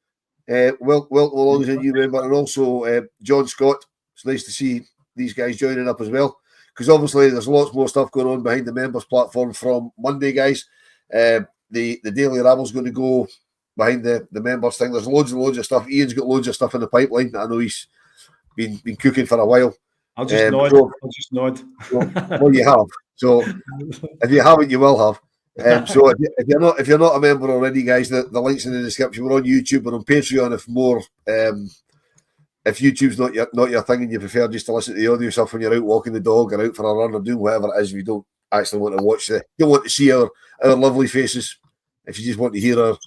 Welcome along as a new member, and also John Scott. It's nice to see these guys joining up as well, because obviously there's lots more stuff going on behind the members platform from Monday, guys. The Daily Rabble's going to go behind the members thing. There's loads and loads of stuff. Ian's got loads of stuff in the pipeline. I know he's been cooking for a while. I'll just nod. Well, you have. So if you haven't, you will have. So if you're not a member already, guys, the link's in the description. We're on YouTube. We're on Patreon. If YouTube's not your thing and you prefer just to listen to the audio stuff when you're out walking the dog or out for a run or doing whatever it is, you don't actually want to watch don't want to see our lovely faces. If you just want to hear our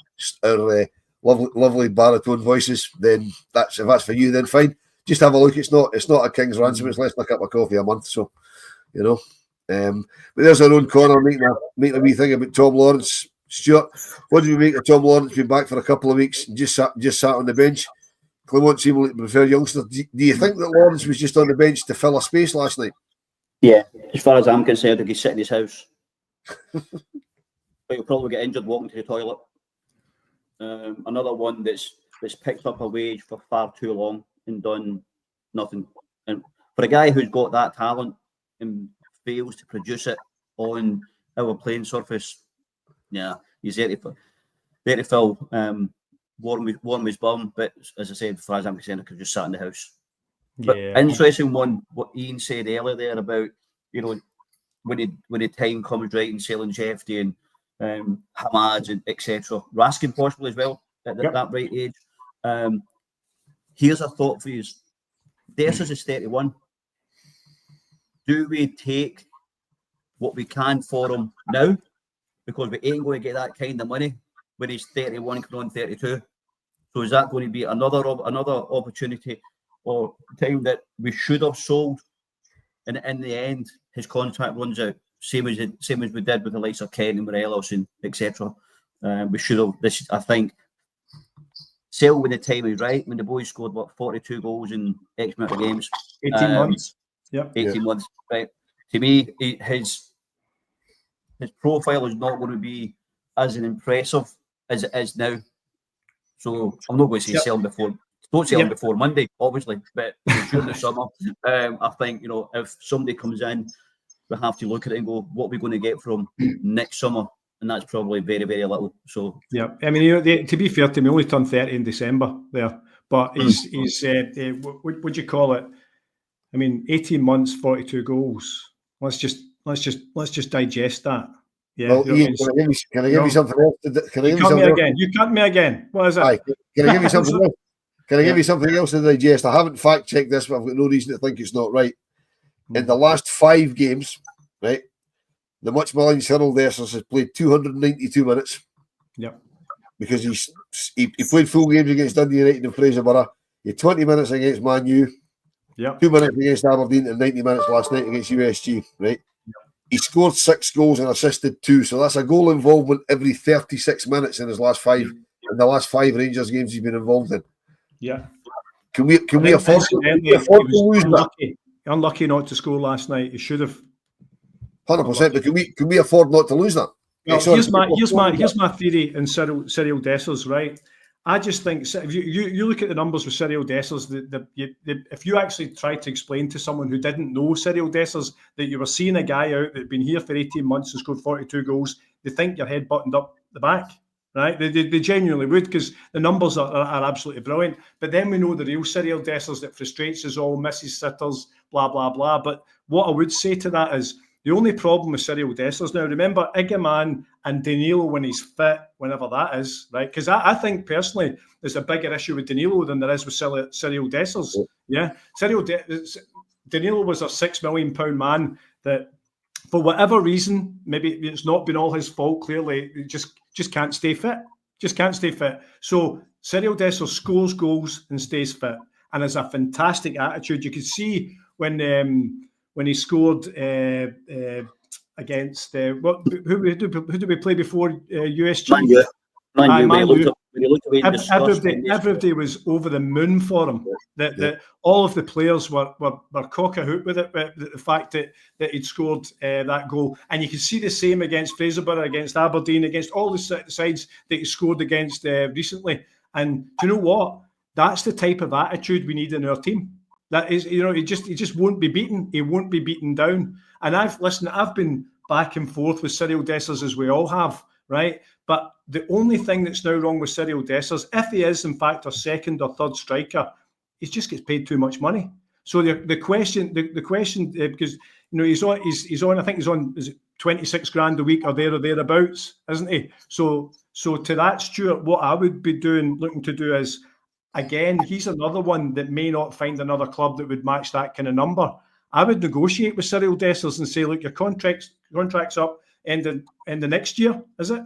lovely baritone voices, then if that's for you, then fine. Just have a look. It's not a king's ransom. It's less than a cup of coffee a month. So, you know. But there's our own corner making a wee thing about Tom Lawrence. Stuart, what do you make of Tom Lawrence being back for a couple of weeks and just sat on the bench? Clement seemed to prefer youngsters. Do you think that Lawrence was just on the bench to fill a space last night? Yeah, as far as I'm concerned, he could sit in his house. But he'll probably get injured walking to the toilet. Another one that's picked up a wage for far too long and done nothing. And for a guy who's got that talent and fails to produce it on our playing surface, he's there to fill warm his bum. But as I said, as far as I'm concerned, I could just sat in the house. But interesting one, what Ian said earlier there about, you know, when the time comes right and selling Jeffy and Hamad and etc. Raskin possibly as well at that right age. Here's a thought for you. Dessers is 31. Do we take what we can for him now? Because we ain't going to get that kind of money when he's 31 coming on 32. So is that going to be another opportunity or time that we should have sold, and in the end his contract runs out, same as we did with the likes of Ken and Morelos and etc. We should have I think sell when the time is right, when the boys scored 42 goals in X amount of games. 18 months. Yep. 18 months. Right. To me, his profile is not going to be as impressive as it is now. So I'm not going to say sell them before. Don't sell them before Monday, obviously, but during the summer, I think, you know, if somebody comes in, we have to look at it and go, what are we going to get from next summer? And that's probably very, very little. So yeah, I mean, you know, to be fair to me, only turned 30 in December there, but he's what do you call it? I mean, 18 months, 42 goals. Let's just digest that. Yeah. Well, Iain, can I give you something else? You cut me again. What is it? Aye, can I give you something else? Can I give you something else to digest? I haven't fact checked this, but I've got no reason to think it's not right. In the last 5 games, right, the much maligned Cyril Dessers has played 292 minutes. Yep. Because he played full games against Dundee United and Fraserburgh. He had 20 minutes against Man U. Yep. 2 minutes against Aberdeen and 90 minutes last night against USG, right? He scored 6 goals and assisted 2, so that's a goal involvement every 36 minutes in his last 5. In the last 5 Rangers games he's been involved in. Yeah. Can we afford to lose that? Unlucky not to score last night. He should have. 100%. But can we afford not to lose that? Well, here's my theory in Cyril Dessers, right? I just think if you look at the numbers with Cyril Dessers, if you actually try to explain to someone who didn't know Cyril Dessers that you were seeing a guy out that had been here for 18 months and scored 42 goals, they think your head buttoned up the back, right? They genuinely would, because the numbers are absolutely brilliant. But then we know the real Cyril Dessers that frustrates us all, misses sitters, blah, blah, blah. But what I would say to that is, the only problem with Cyril Dessers now, remember Igaman and Danilo when he's fit, whenever that is, right? Because I think personally there's a bigger issue with Danilo than there is with Cyril Dessers. Yeah, Danilo was a £6 million man that, for whatever reason, maybe it's not been all his fault. Clearly, he just can't stay fit. Just can't stay fit. So Cyril Dessers scores goals and stays fit, and has a fantastic attitude. You could see when he scored against who did we play before USG? Everybody was over the moon for him. That all of the players were cock a hoop with it. The fact that he'd scored that goal, and you can see the same against Fraserburgh, against Aberdeen, against all the sides that he scored against recently. And do you know what? That's the type of attitude we need in our team. That is, you know, he just won't be beaten. He won't be beaten down. And I've been back and forth with Cyril Dessers, as we all have, right? But the only thing that's now wrong with Cyril Dessers, if he is in fact a second or third striker, he just gets paid too much money. So the question, because you know he's on. I think he's on. Is it 26 grand a week or thereabouts, isn't he? So to that, Stuart, what I would be looking to do is, again, he's another one that may not find another club that would match that kind of number. I would negotiate with Cyril Dessers and say, look, your contract's up end of next year, is it?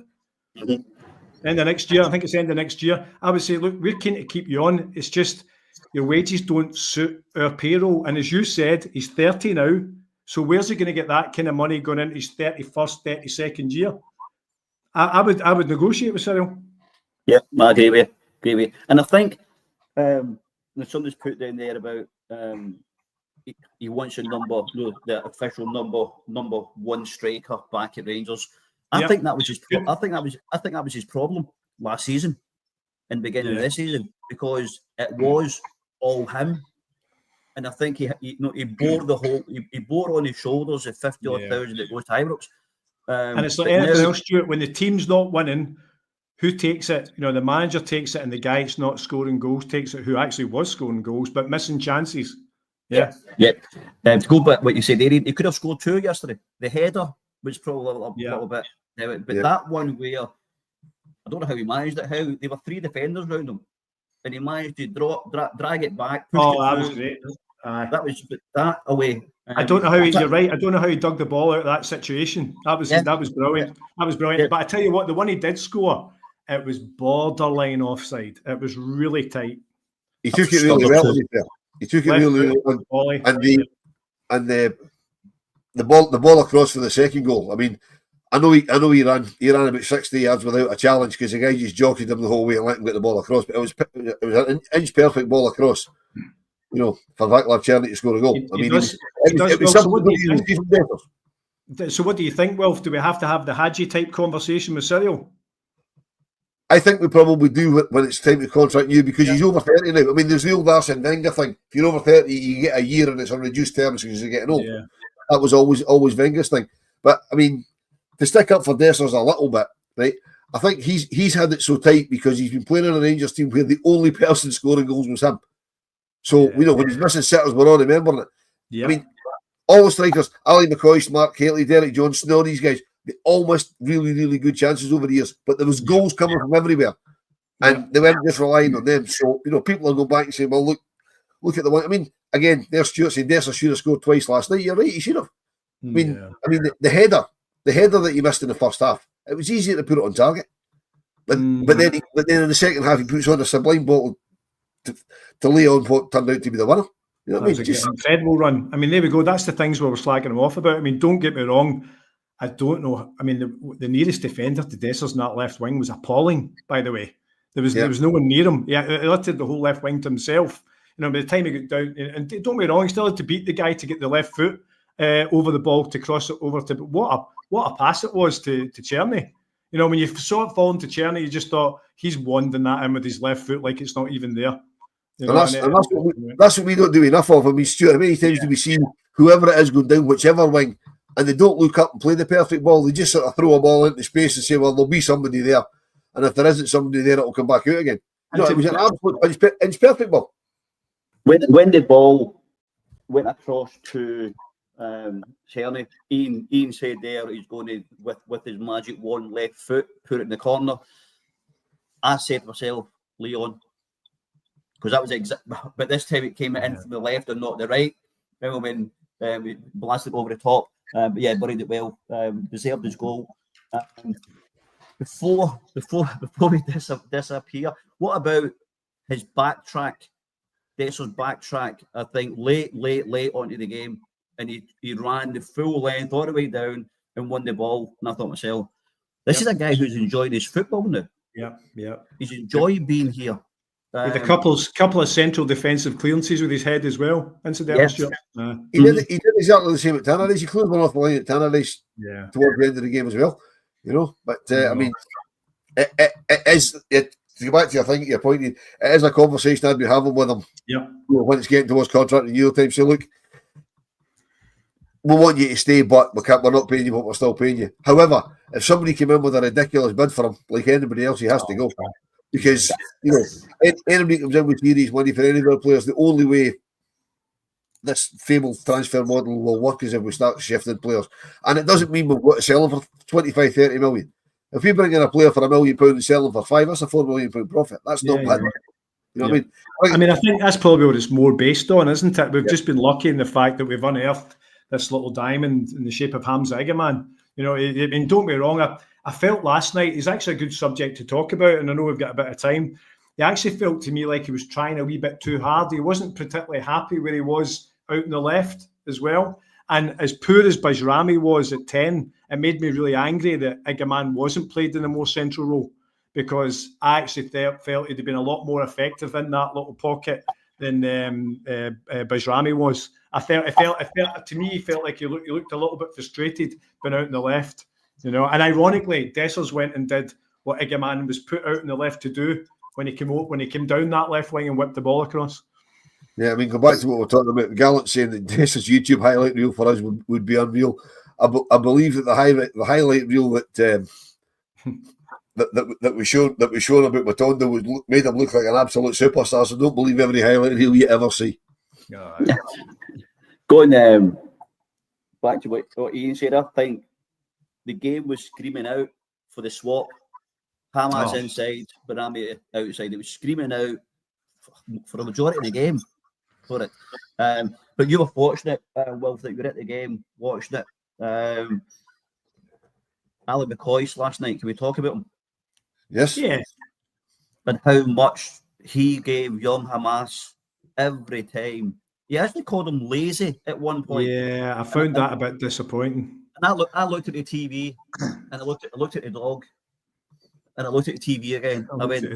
Mm-hmm. End of next year. I think it's end of next year. I would say, look, we're keen to keep you on. It's just your wages don't suit our payroll. And as you said, he's 30 now. So where's he going to get that kind of money going into his 31st, 32nd year? I would negotiate with Cyril. Yeah, I agree with you. And I think somebody's put down there about he wants a number, the official number one striker back at Rangers. I think that was his. I think that was his problem last season, in the beginning of this season, because it was all him, and I think he bore the whole. He bore on his shoulders the 50,000 that goes to Ibrox. And it's like anything else, Stuart. When the team's not winning, who takes it? You know, the manager takes it, and the guy that's not scoring goals takes it, who actually was scoring goals but missing chances. Yeah. To go back what you said, he could have scored 2 yesterday. The header was probably a little bit, but that one where I don't know how he managed it. How there were 3 defenders around him, and he managed to drag it back. That was great. That was that away. I don't know how you're right. I don't know how he dug the ball out of that situation. That was brilliant. That was brilliant. Yeah. But I tell you what, the one he did score, it was borderline offside. It was really tight. He took it really well. He took it really well, and the ball across for the second goal. I mean, I know he ran about 60 yards without a challenge because the guy just jockeyed him the whole way and let him get the ball across. But it was an inch perfect ball across. You know, for Vaclav Černý to score a goal. So what do you think, Wilf? Do we have to have the Hadji type conversation with Cyril? I think we probably do when it's time to contract you because he's over 30 now. I mean, there's the old Arsene Wenger thing. If you're over 30, you get a year and it's on reduced terms because you're getting old. Yeah. That was always Wenger's thing. But I mean, to stick up for Dessers a little bit, right? I think he's had it so tight because he's been playing in a Rangers team where the only person scoring goals was him. So when he's missing sitters, we're all remembering it. Yeah. I mean, all the strikers, Ali McCoy, Mark Haley, Derek Johnson, all these guys, they all missed really, really good chances over the years. But there was goals coming from everywhere. And they weren't just relying on them. So, people will go back and say, well, look at the one. I mean, again, there's Stewart saying Dessers should have scored twice last night. You're right, he should have. I mean, the header that you missed in the first half, it was easier to put it on target. But then in the second half, he puts on a sublime ball to lay on what turned out to be the winner. You know what I mean? Just an incredible run. I mean, there we go. That's the things where we're slagging him off about. I mean, don't get me wrong. I don't know. I mean, the nearest defender to Dessers in that left wing was appalling, by the way. There was no one near him. Yeah, he lifted the whole left wing to himself. By the time he got down, and don't get me wrong, he still had to beat the guy to get the left foot over the ball to cross it over to. But what a pass it was to Czerny. When you saw it falling to Czerny, you just thought he's wandering that in with his left foot like it's not even there. That's what we don't do enough of. I mean, Stuart, how many times do we see whoever it is going down whichever wing, and they don't look up and play the perfect ball. They just sort of throw a ball into space and say, well, there'll be somebody there. And if there isn't somebody there, it'll come back out again. It was an absolute inch perfect ball. When the ball went across to Czerny, Ian said there he's going to, with his magic wand left foot, put it in the corner. I said to myself, Leon, because that was but this time it came in from the left and not the right. Remember when we blasted over the top? But yeah, buried it well. Deserved his goal. Before we disappear, what about his backtrack? Dessers' backtrack, I think, late onto the game, and he ran the full length all the way down and won the ball. And I thought to myself, this is a guy who's enjoying his football now. Yeah. He's enjoying being here. With a couple of central defensive clearances with his head as well, incidentally. Yes. He did exactly the same at Tannadice. He cleared one off the line at Tannadice towards the end of the game as well. But I mean, it is to go back to your point. It is a conversation I'd be having with him. Yeah. When it's getting towards contract renewal time, so look, we want you to stay, but we're not paying you, but we're still paying you. However, if somebody came in with a ridiculous bid for him, like anybody else, he has to go. Because, anybody comes in with serious money for any of our players, the only way this fabled transfer model will work is if we start shifting players. And it doesn't mean we've got to sell them for 25, 30 million. If we bring in a player for £1 million and sell them for 5, that's a £4 million profit. That's not bad. You know what I mean? I think that's probably what it's more based on, isn't it? We've just been lucky in the fact that we've unearthed this little diamond in the shape of Hamza Egeman. I mean, don't be wrong. I felt last night, he's actually a good subject to talk about, and I know we've got a bit of time. He actually felt to me like he was trying a wee bit too hard. He wasn't particularly happy where he was out on the left as well. And as poor as Bajrami was at 10, it made me really angry that Egeman wasn't played in a more central role, because I actually felt he'd have been a lot more effective in that little pocket than Bajrami was. To me, he felt like he looked a little bit frustrated being out on the left. And ironically, Dessers went and did what Egeman was put out on the left to do when he came down that left wing and whipped the ball across. Yeah, I mean, go back to what we're talking about. Gallant saying that Dessers' YouTube highlight reel for us would be unreal. I believe that the highlight reel that we showed about Matondo made him look like an absolute superstar. So don't believe every highlight reel you ever see. Going back to what Ian said, I think the game was screaming out for the swap. Hamas inside, Barami outside. It was screaming out for the majority of the game for it. But you were watching it, Wilf, that you were at the game watching it. Ali McCoy last night. Can we talk about him? Yes. Yeah. And how much he gave young Hamas every time. He actually called him lazy at one point. Yeah, I found that a bit disappointing. And I looked at the TV, and I looked at the dog, and I looked at the TV again. I went,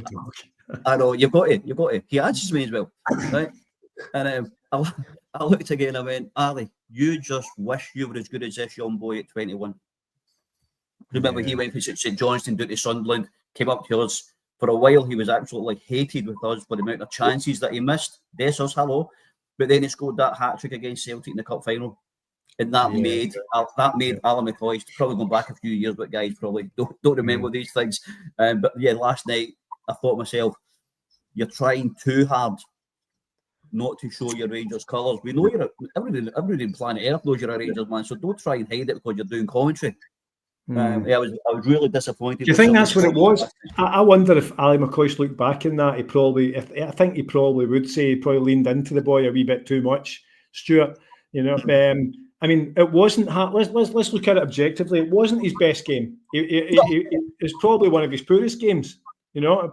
I know, you've got it. He answers me as well, right? And I looked again. I went, Ali, you just wish you were as good as this young boy at 21. Remember, he went from St Johnstone down to Sunderland, came up to us, For a while, he was absolutely hated with us for the amount of chances that he missed. Dessers, hello. But then he scored that hat-trick against Celtic in the cup final. And that made Alan McCoy, probably going back a few years, but guys probably don't remember these things. But yeah, last night, I thought to myself, you're trying too hard not to show your Rangers colours. We know everybody on planet Earth knows you're a Rangers man, so don't try and hide it because you're doing commentary. I was really disappointed. Do you think that's what it was? I wonder if Ali McCoist looked back in that, I think he probably would say he probably leaned into the boy a wee bit too much, Stewart. You know, I mean, it wasn't. Let's look at it objectively. It wasn't his best game. It's probably one of his poorest games. You know,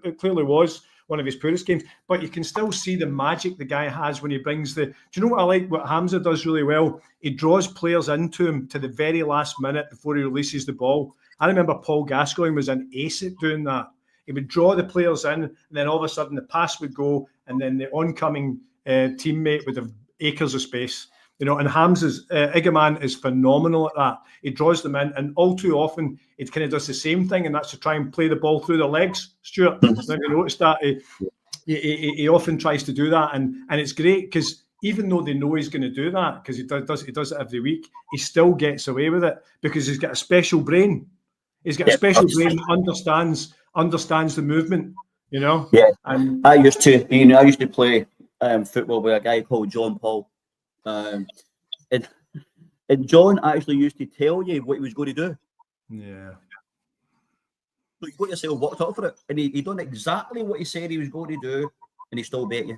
it clearly was one of his poorest games. But you can still see the magic the guy has when he brings the. Do you know what I like? What Hamza does really well. He draws players into him to the very last minute before he releases the ball. I remember Paul Gascoigne was an ace at doing that. He would draw the players in, and then all of a sudden the pass would go, and then the oncoming teammate would have acres of space. You know, and Hamza's Igaman is phenomenal at that. He draws them in, and all too often it kind of does the same thing, and that's to try and play the ball through their legs. Stuart, have you noticed that? He often tries to do that, and it's great because even though they know he's going to do that, because he does it every week, he still gets away with it because he's got a special brain. He's got a special brain that understands the movement. You know. Yeah. And I used to play football with a guy called John Paul. And John actually used to tell you what he was going to do. Yeah. So you got yourself worked up for it, and he done exactly what he said he was going to do, and he still bet you.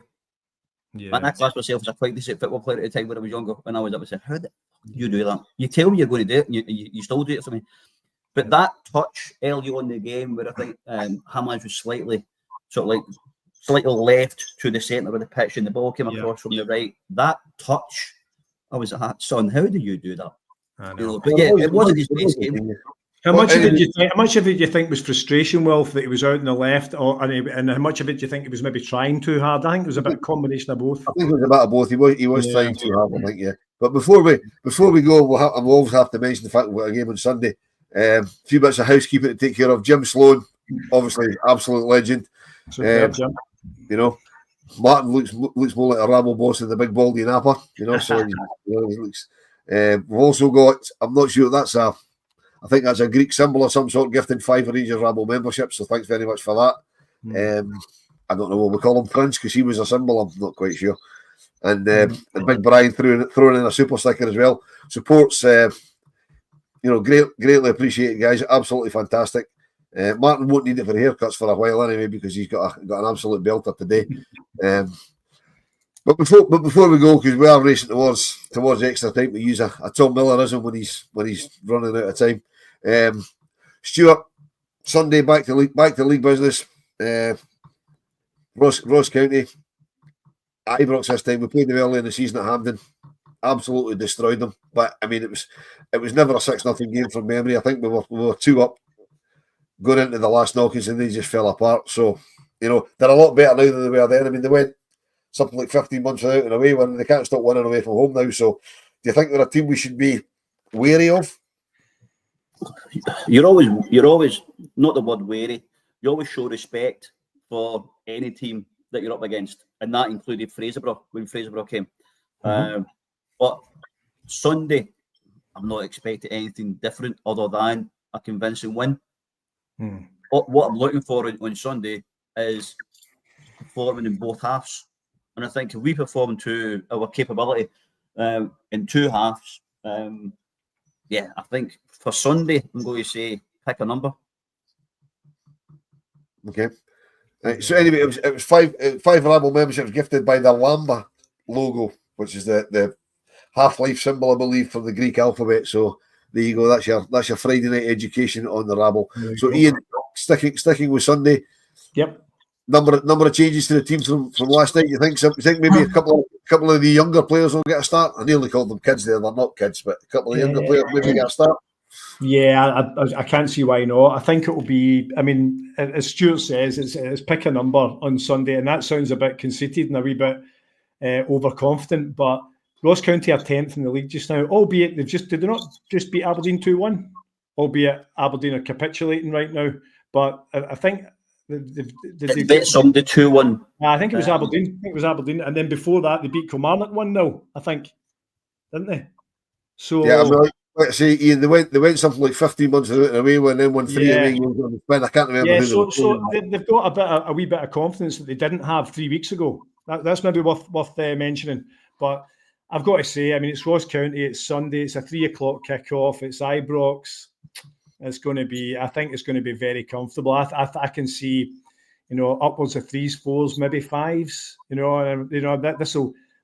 Yeah. And I classed myself as a quite decent football player at the time when I was younger. When I was up, I said, "How do you do that? You tell me you're going to do it, and you still do it for me." But that touch early on in the game, where I think Hammond was slightly left to the centre of the pitch and the ball came across from the right. That touch, I was like, son, how do you do that? I know. You know, but yeah, it wasn't his best game. How much of it do you think was frustration, Wilf, that he was out on the left, and how much of it do you think he was maybe trying too hard? I think it was a bit of a combination of both. I think it was a bit of both. He was trying too hard, I think, yeah. But before we go, we'll always have to mention the fact we've got a game on Sunday. A few bits of housekeeping to take care of. Jim Sloan, obviously, absolute legend. Jim. You know, Martin looks more like a Rabble boss than the big baldy napper. You know, so he looks. We've also got. I'm not sure that's I think that's a Greek symbol of some sort, gifting 5 Rangers Rabble membership. So thanks very much for that. I don't know what we call him, Prince, because he was a symbol. I'm not quite sure. And Big Brian throwing in a super sticker as well. Supports. Greatly appreciate it, guys. Absolutely fantastic. Martin won't need it for haircuts for a while anyway because he's got an absolute belter today. But before we go, because we are racing towards extra time to use a Tom Millerism when he's running out of time. Stewart, Sunday back to league business. Ross County, Ibrox this time. We played them early in the season at Hampden. Absolutely destroyed them. But I mean, it was never a 6-0 game from memory. I think we were 2 up going into the last knockings and they just fell apart. So, you know, they're a lot better now than they were then. I mean, they went something like 15 months without an away win. They can't stop winning away from home now. So, do you think they're a team we should be wary of? You're always not the word wary. You always show respect for any team that you're up against, and that included Fraserburgh when Fraserburgh came. But Sunday, I'm not expecting anything different other than a convincing win. What I'm looking for on Sunday is performing in both halves. And I think if we perform to our capability in 2 halves, I think for Sunday, I'm going to say pick a number. Okay. Right, so anyway, it was 5 Rabble memberships gifted by the Lamba logo, which is the half-life symbol, I believe, from the Greek alphabet. So there you go. That's your Friday night education on the Rabble. So Iain, sticking with Sunday. Yep. Number of changes to the team from last night. You think maybe a couple of the younger players will get a start? I nearly called them kids there. They're not kids, but a couple of younger players maybe get a start. Yeah, I can't see why not. I think it will be. I mean, as Stuart says, it's pick a number on Sunday, and that sounds a bit conceited and a wee bit overconfident. But Ross County are 10th in the league just now, albeit did they not just beat Aberdeen 2-1? Albeit Aberdeen are capitulating right now. But I think they beat somebody 2-1. I think it was Aberdeen. And then before that, they beat Kilmarnock 1-0, I think, didn't they? So yeah, I mean, like I say, Ian, they went something like 15 months away and then won 3 away games on the spin. I can't remember who so they've got a wee bit of confidence that they didn't have 3 weeks ago. That's maybe worth mentioning. But I've got to say, I mean, it's Ross County, it's Sunday, it's a 3 o'clock kickoff, it's Ibrox. It's going to be, I think it's going to be very comfortable. I can see, upwards of 3s, 4s, maybe 5s.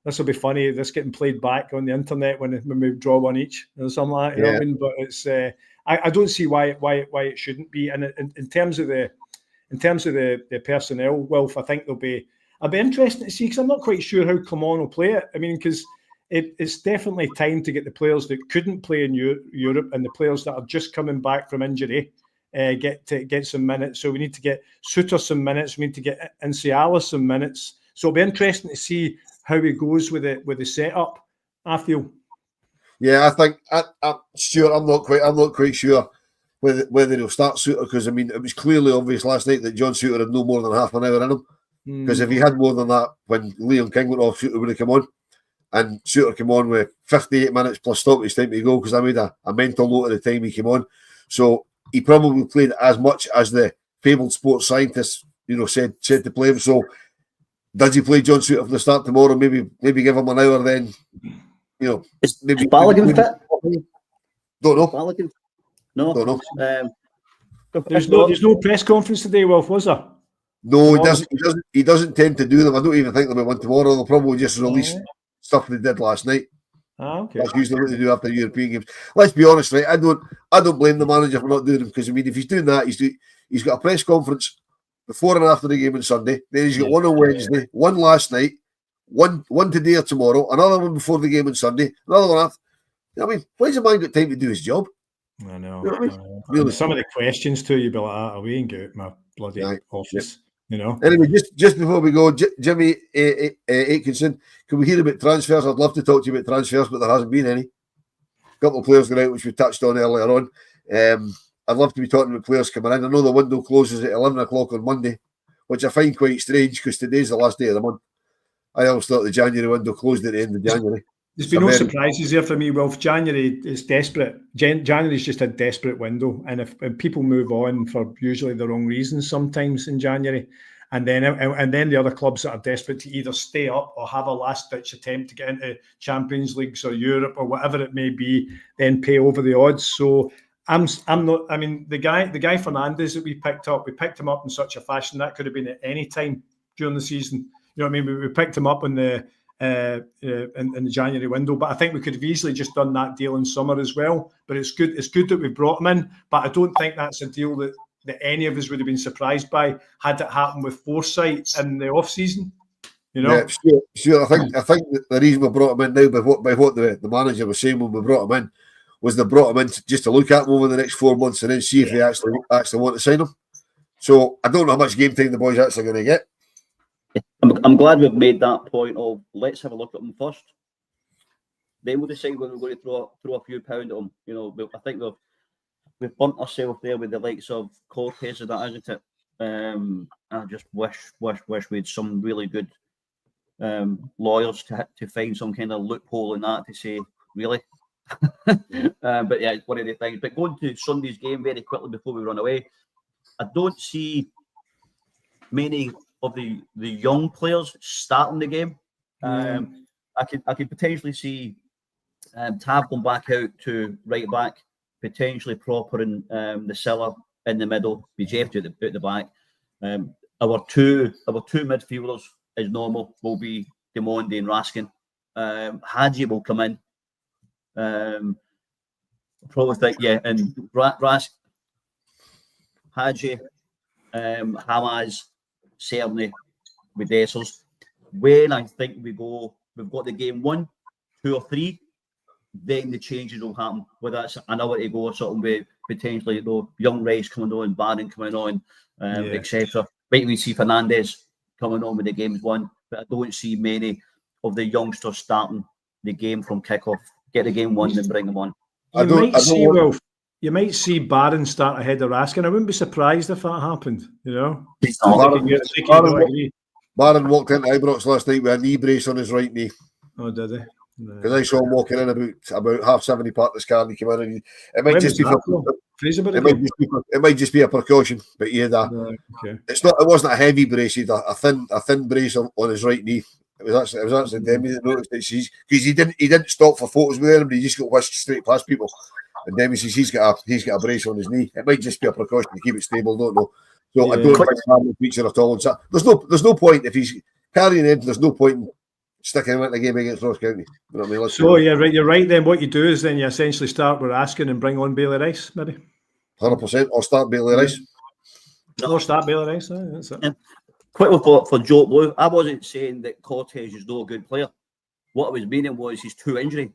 This will be funny. This getting played back on the internet when we draw one each or something like that. You know what I mean? But it's I don't see why it shouldn't be. And in terms of the personnel, Wilf, I think I'll be interesting to see, because I'm not quite sure how Clermont will play it. I mean, because it's definitely time to get the players that couldn't play in Europe and the players that are just coming back from injury get some minutes. So we need to get Suter some minutes. We need to get Inciala some minutes. So it'll be interesting to see how he goes with the setup, I feel. Yeah, I think Stuart. I'm not quite sure whether he'll start Suter, because I mean it was clearly obvious last night that John Suter had no more than half an hour in him. Because if he had more than that when Leon King went off, Suter would have come on. And Suter came on with 58 minutes plus stoppage time to go, because I made a mental note at the time he came on. So he probably played as much as the fabled sports scientist, said to play him. So does he play John Suter from the start tomorrow? Maybe give him an hour then. Maybe Balogun fit? Don't know. Balogun? No. Don't know. There's no press conference today, Wilf, was there? No, he doesn't tend to do them. I don't even think there'll be one tomorrow. They'll probably just release stuff they did last night. Okay. That's usually what they do after European games. Let's be honest, right? I don't blame the manager for not doing them, because I mean, if he's doing that, he's got a press conference before and after the game on Sunday. Then he's got one on Wednesday, one last night, one today or tomorrow, another one before the game on Sunday, another one after. I mean, when's the man got time to do his job? I know. You know what I mean? Really. Some of the questions too, you'd be like, "Away and get out my bloody office." Yeah. Anyway, just before we go, Jimmy Atkinson, can we hear about transfers? I'd love to talk to you about transfers, but there hasn't been any. A couple of players going out, which we touched on earlier on. I'd love to be talking about players coming in. I know the window closes at 11 o'clock on Monday, which I find quite strange, because today's the last day of the month. I always thought the January window closed at the end of January. There's been no surprises there for me, Wilf. January is desperate. January's just a desperate window, and if people move on for usually the wrong reasons sometimes in January, and then the other clubs that are desperate to either stay up or have a last-ditch attempt to get into Champions Leagues or Europe or whatever it may be, then pay over the odds. So I'm not. I mean, the guy Fernandez that we picked him up in such a fashion that could have been at any time during the season. You know what I mean? We picked him up in the January window, but I think we could have easily just done that deal in summer as well. But it's good that we brought him in. But I don't think that's a deal that any of us would have been surprised by had it happened with foresight in the off season. Yeah, sure. I think the reason we brought him in now, by what the manager was saying when we brought him in, was they brought him in just to look at him over the next 4 months and then see if they actually want to sign him. So I don't know how much game time the boys are actually going to get. I'm glad we've made that point of let's have a look at them first. Then we'll decide whether we're going to throw a few pound at them. I think we've burnt ourselves there with the likes of Cortez and that, isn't it? I just wish we had some really good lawyers to find some kind of loophole in that to say, really? But yeah, it's one of the things. But going to Sunday's game very quickly before we run away, I don't see many of the young players starting the game. I could potentially see Tav going back out to right back, potentially Proper and the Silla in the middle, be Jeff at the back. Our two midfielders, as normal, will be Demondi and Raskin. Hadji will come in. Probably think, and Rask, Hadji, Hamaz, Cerny with Dessers. When I think we've got the game 1, 2 or 3, then the changes will happen. Whether that's an hour to go or something with potentially young Rice coming on, Barron coming on, etc. Right, we see Fernandez coming on with the games 1, but I don't see many of the youngsters starting the game from kickoff. Get the game 1 and bring them on. You might see, Wilf. you might see Barron start ahead of Raskin. I wouldn't be surprised if that happened. You know, Barron walked into Ibrox last night with a knee brace on his right knee. Oh, did he? Because I saw him walking in about 7:30. He parked his car and he came in. And it might just be it might just be a precaution, but yeah, it's not. It wasn't a heavy brace. He had a thin brace on his right knee. It was actually Demi that noticed it. Because he didn't stop for photos with him, but he just got whisked straight past people. And Demi says he's got a brace on his knee. It might just be a precaution to keep it stable. Don't know. So I don't think it's a feature at all. So there's no point if he's carrying it. There's no point in sticking him in the game against Ross County. You know what I mean? So you're right. Then what you do is then you essentially start with Raskin and bring on Bailey Rice, maybe. 100%. Or start Bailey Rice. Or start Bailey Rice. That's it. Yeah. Quickly for Joe Blue, I wasn't saying that Cortez is not a good player. What I was meaning was he's too injury.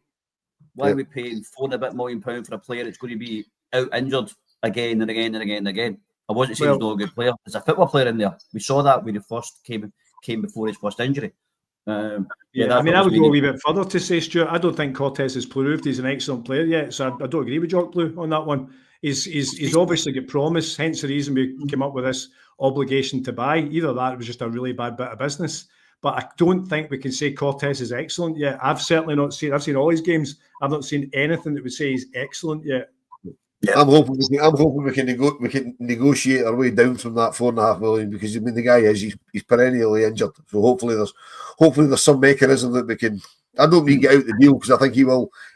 Why are we paying £4 million for a player that's going to be out injured again and again and again and again? I wasn't saying he's not a good player. There's a football player in there. We saw that when he first came before his first injury. I would go a wee bit further to say, Stuart, I don't think Cortez has proved he's an excellent player yet. So I don't agree with Jock Blue on that one. He's obviously got promise, hence the reason we came up with this obligation to buy. Either that, it was just a really bad bit of business. But I don't think we can say Cortez is excellent yet. I've certainly not seen. I've seen all his games. I've not seen anything that would say he's excellent yet. Yeah. I'm hoping we can negotiate our way down from that $4.5 million, because I mean the guy he's perennially injured. So hopefully there's some mechanism that we can. I don't mean get out the deal, because I think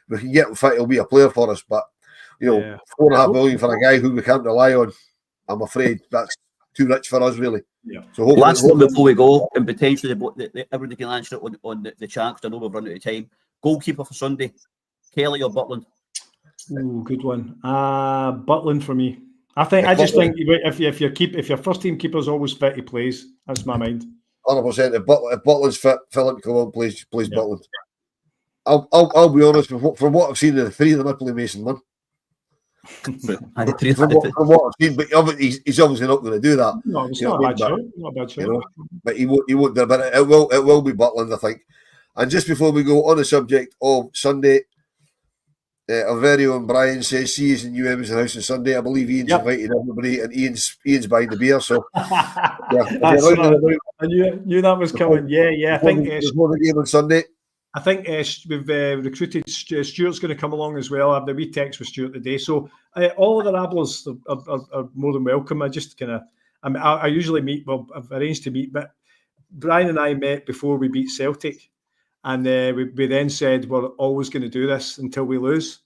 we can get fit. He'll be a player for us, but $4.5 million for a guy who we can't rely on, I'm afraid that's too rich for us, really. Yeah. So last one before we go, and potentially everybody can answer it on the chat, because I know we've run out of time. Goalkeeper for Sunday, Kelly or Butland? Oh, good one. Butland for me. I just think if your first team keeper's always fit, he plays. That's my mind. 100%. If Butland's fit, Philip come on, plays Butland. I'll be honest, from what I've seen of the three, they're not playing Mason Munn. From what I've seen, but he's obviously not going to do that. No, it's not a bad show. Not a bad show. But he won't do it. But it will be Butland, I think. And just before we go on the subject of Sunday, our very own Brian says, see us in New Emerson House on Sunday. I believe Ian's invited everybody, and Ian's buying the beer. So, I knew that was coming. Yeah. I think there's more game on Sunday. I think we've recruited Stuart's going to come along as well. I have the wee text with Stuart today. So all of the Rabblers are more than welcome. I usually meet. Well, I've arranged to meet, but Brian and I met before we beat Celtic. And we then said we're always going to do this until we lose,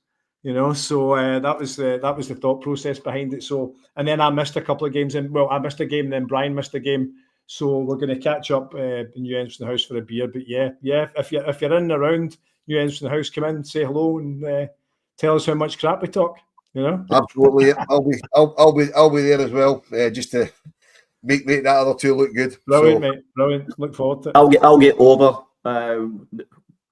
So that was the thought process behind it. So, and then I missed a couple of games, I missed a game, and then Brian missed a game. So we're going to catch up in New Emerson House for a beer. But yeah, if you're in and around New Emerson House, come in, say hello, and tell us how much crap we talk. Absolutely, I'll be there as well, just to make that other two look good. Brilliant, mate. Brilliant. Look forward to it. I'll get over. Now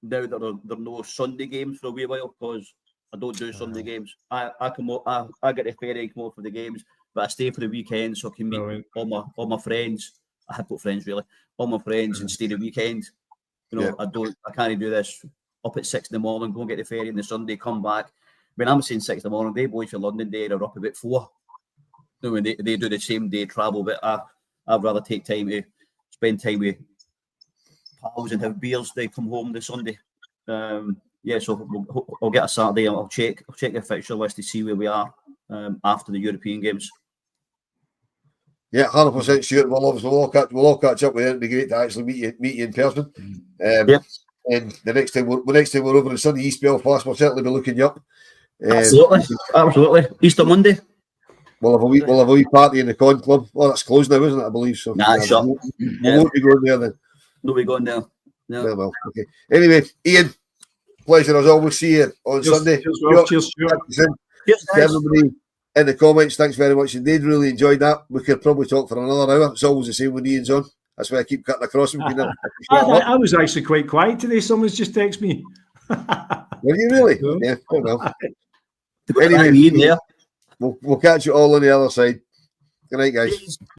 there are no Sunday games for a wee while, because I don't do Sunday games. I come up, I get the ferry and come up for the games, but I stay for the weekend so I can meet all my friends. I have got friends really, all my friends, and stay the weekend. I can't do this up at 6 in the morning, go and get the ferry on the Sunday, come back. When I'm saying 6 in the morning, they boys for London Day are up about 4. When they do the same day travel, but I'd rather take time to spend time with pals and have beers. They come home this Sunday. So I'll get a Saturday. I'll check the fixture list to see where we are after the European games. Yeah, 100% sure. We'll all catch up with you. It'd be great to actually meet you in person. And the next time we're over on Sunday, East Belfast, we'll certainly be looking you up. Absolutely. Easter Monday. We'll have a wee party in the Con Club. Well, that's closed now, isn't it? I believe so. Nah, shut. We won't be going there then. No, we're going there. No. Yeah, well, okay. Anyway, Ian, pleasure as always. See you on Sunday. Cheers, Stuart. Cheers, everybody in the comments. Thanks very much indeed. Really enjoyed that. We could probably talk for another hour. It's always the same when Ian's on. That's why I keep cutting across him. I was actually quite quiet today. Someone's just texted me. Were you really? Yeah. Well. Anyway, we'll catch you all on the other side. Good night, guys.